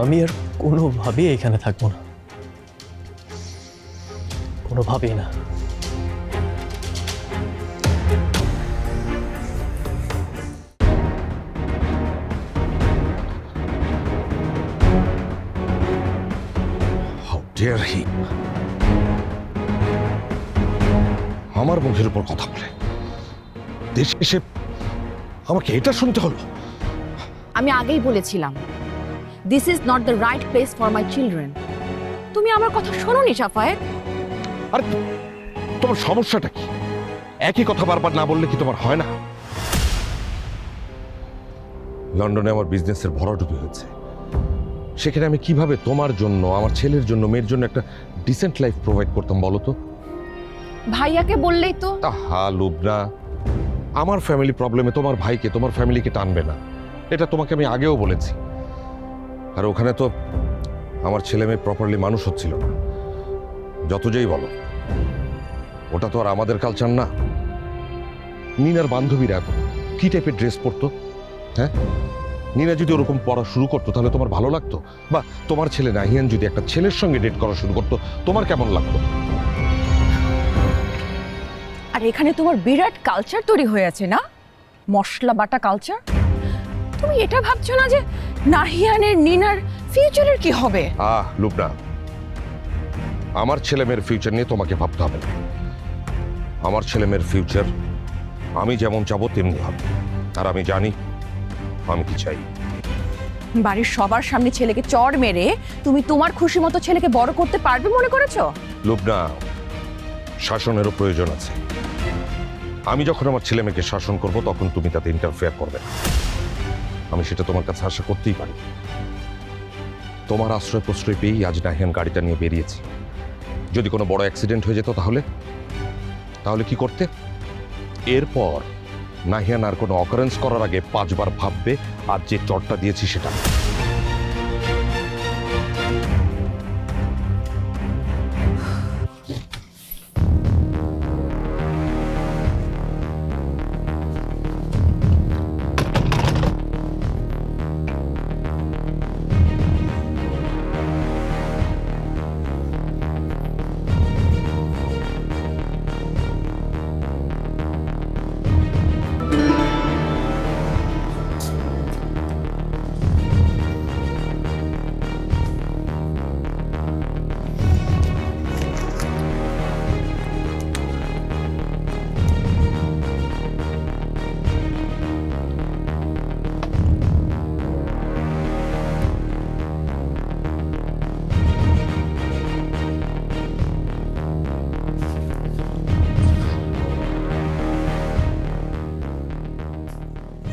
আমি আর কোনোভাবেই এখানে থাকবো না, কোনোভাবেই না। How dare he! আমার মুখের উপর কথা বলে দেশে এসে আমাকে এটা শুনতে হলো। আমি আগেই বলেছিলাম, this is not the right place for my children. তুমি আমার কথা শোনোনি সাফায়েত? আর তোমার সমস্যাটা কি? একই কথা বারবার না বললে কি তোমার হয় না? লন্ডনে আমার বিজনেসের ভরাডুবি হয়েছে, সেখানে আমি কিভাবে তোমার জন্য, আমার ছেলের জন্য, মেয়ের জন্য একটা ডিসেন্ট লাইফ প্রোভাইড করতাম বলো তো? ভাইয়াকে বললেই তো। হা লুবনা, আমার ফ্যামিলি প্রবলেমে তোমার ভাইকে, তোমার ফ্যামিলিকে টানবে না, এটা তোমাকে আমি আগেও বলেছি। আর ওখানে তো আমার ছেলে মেয়ে প্রপারলি মানুষ হচ্ছিল না। যত যেই বলো, ওটা তো আর আমাদের কালচার না। নিনার বান্ধবীরা কি টাইপের ড্রেস পরতো? হ্যাঁ, নিনা যদি ওরকম পড়া শুরু করতো তাহলে তোমার ভালো লাগতো? বা তোমার ছেলে নাহিয়ান যদি একটা ছেলের সঙ্গে ডেট করা শুরু করতো তোমার কেমন লাগতো? আর এখানে তোমার বিরাট কালচার তৈরি হয়ে আছে না, মশলা বাটা কালচার। তুমি এটা ভাবছো না যে নাহিয়ানের নিনার ফিউচারের কি হবে? লুবনা, আমার ছেলে মেয়ের ফিউচার নিয়ে তোমাকে ভাবতে হবে না। আমার ছেলে মেয়ের ফিউচার আমি যেমন চাবো তেমনি হবে। আর আমি জানি আমি কি চাই। বাড়ির সবার সামনে ছেলেকে চড় মেরে তুমি তোমার খুশি মতো ছেলেকে বড় করতে পারবে মনে করেছো? লুবনা, শাসনেরও প্রয়োজন আছে। আমি যখন আমার ছেলে মেয়েকে শাসন করব তখন তুমি তাতে ইন্টারফেয়ার করবে না। আমি সেটা তোমার কাছে আশা করতেই পারি। তোমার আশ্রয় প্রশ্রয় পেয়েই আজ নাহিয়ান গাড়িটা নিয়ে বেরিয়েছি। যদি কোনো বড় অ্যাক্সিডেন্ট হয়ে যেত তাহলে কি করতে? এরপর নাহিয়ান আর কোনো অকারেন্স করার আগে 5 বার ভাববে আর যে চটটা দিয়েছি সেটা।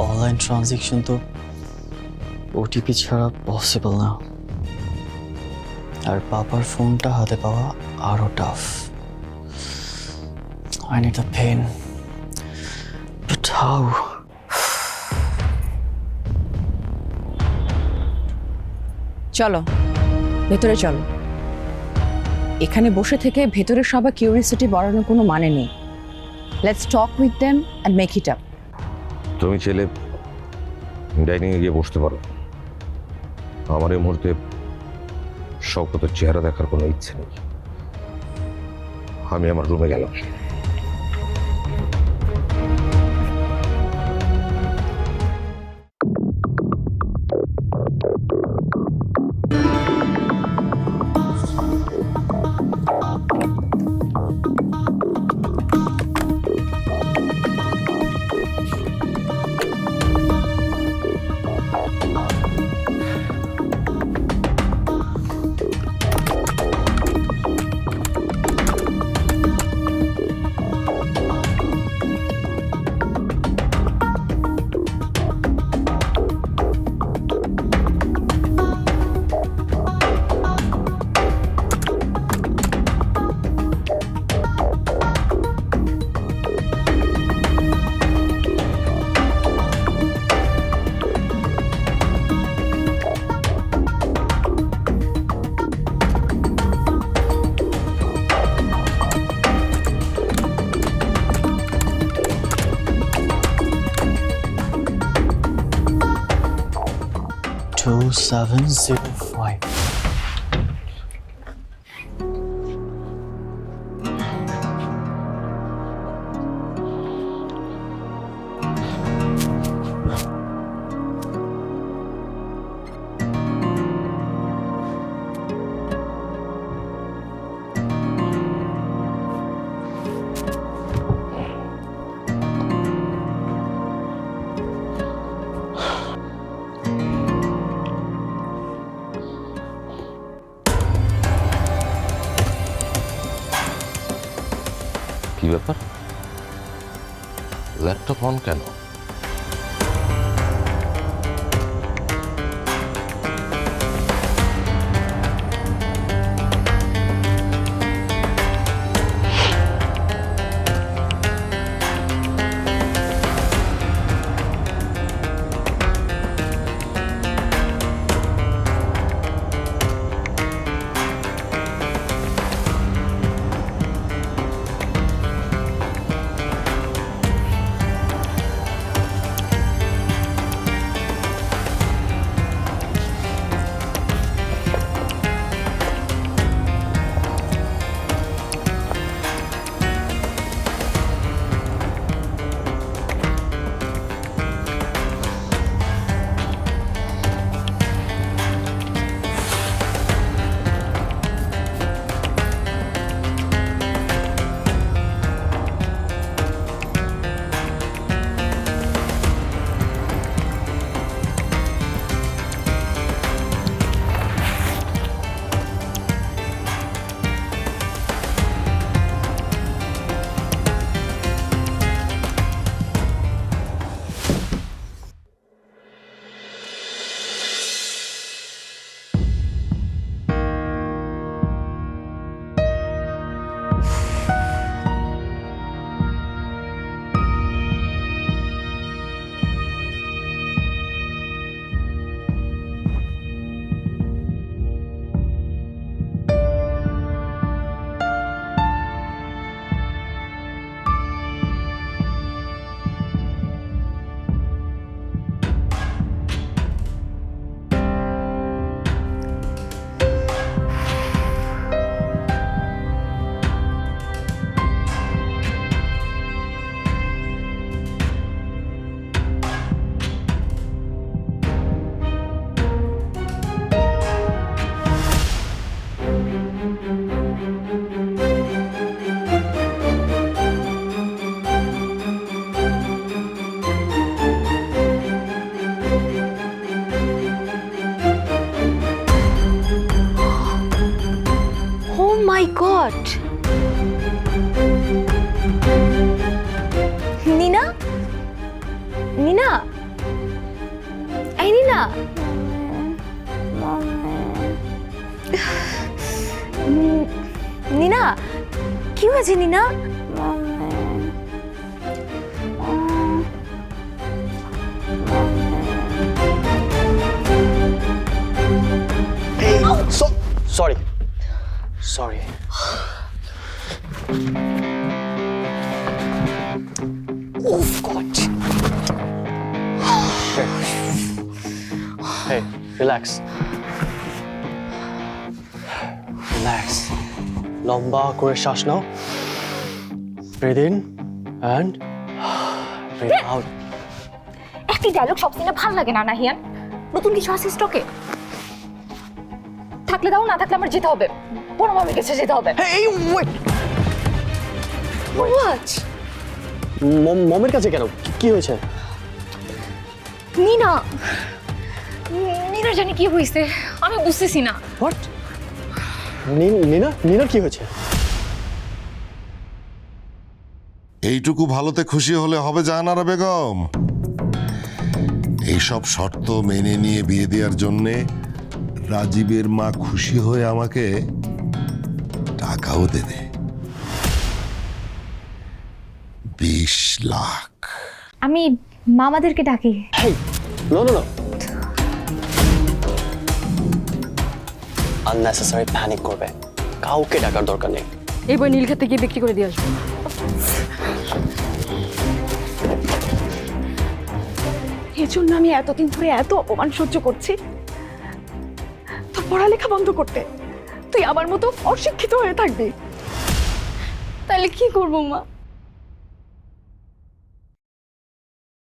অনলাইন ট্রানজ্যাকশন তো ওটিপি ছাড়া পসিবল না, আর পাপার ফোনটা হাতে পাওয়া আরো tough. I need a pen. But how? চলো ভেতরে চলো। এখানে বসে থেকে ভেতরে সবার কিউরিয়াসিটি বাড়ানোর কোনো মানে নেই। Let's talk with them and make it up. তুমি ছেলে ডাইনিংয়ে গিয়ে বসতে পারো। আমার এই মুহূর্তে শওকতের চেহারা দেখার কোনো ইচ্ছে নেই। আমি আমার রুমে গেলাম। $2705. কি ব্যাপার? ল্যাপটপ অন কেন? আছে নিনা? Sorry. Sorry. Oh God. Hey, relax. Relax. লম্বা করে শ্বাস নাও। Breathe in and breathe out. একটি ডায়লগ সব দিনে ভাল লাগে না নাহিয়ান। নতুন কিছু আছে স্টকে? থাকলে দাও, না থাকলে আমার যেতে হবে, বড় মামির কাছে যেতে হবে। Hey, wait. What? মমের কাছে কেন? কি হয়েছে? নিনা, নিনার জানি কি হয়েছে, আমি বুঝতেছি না। What? নিনার কি হয়েছে? এইটুকু ভালোতে খুশি হলে হবে জাহানারা বেগম? এইসব শর্ত মেনে নিয়ে বিয়ে দেওয়ার জন্যে রাজীবের মা খুশি হয়ে আমাকে টাকাও দেবে, 20 লাখ। আমি মামাদেরকে ডাকি। Hey, no. Unnecessary panic করবে, কাউকে ডাকার দরকার নেই। এই বই নীলক্ষেতে গিয়ে বিক্রি করে দিয়ে আসবো। এর জন্য আমি এতদিন ধরে এত অপমান সহ্য করছি, তোর পড়ালেখা বন্ধ করতে তুই আমার মতো অশিক্ষিত হয়ে থাকবি। তাহলে কি করবো মা?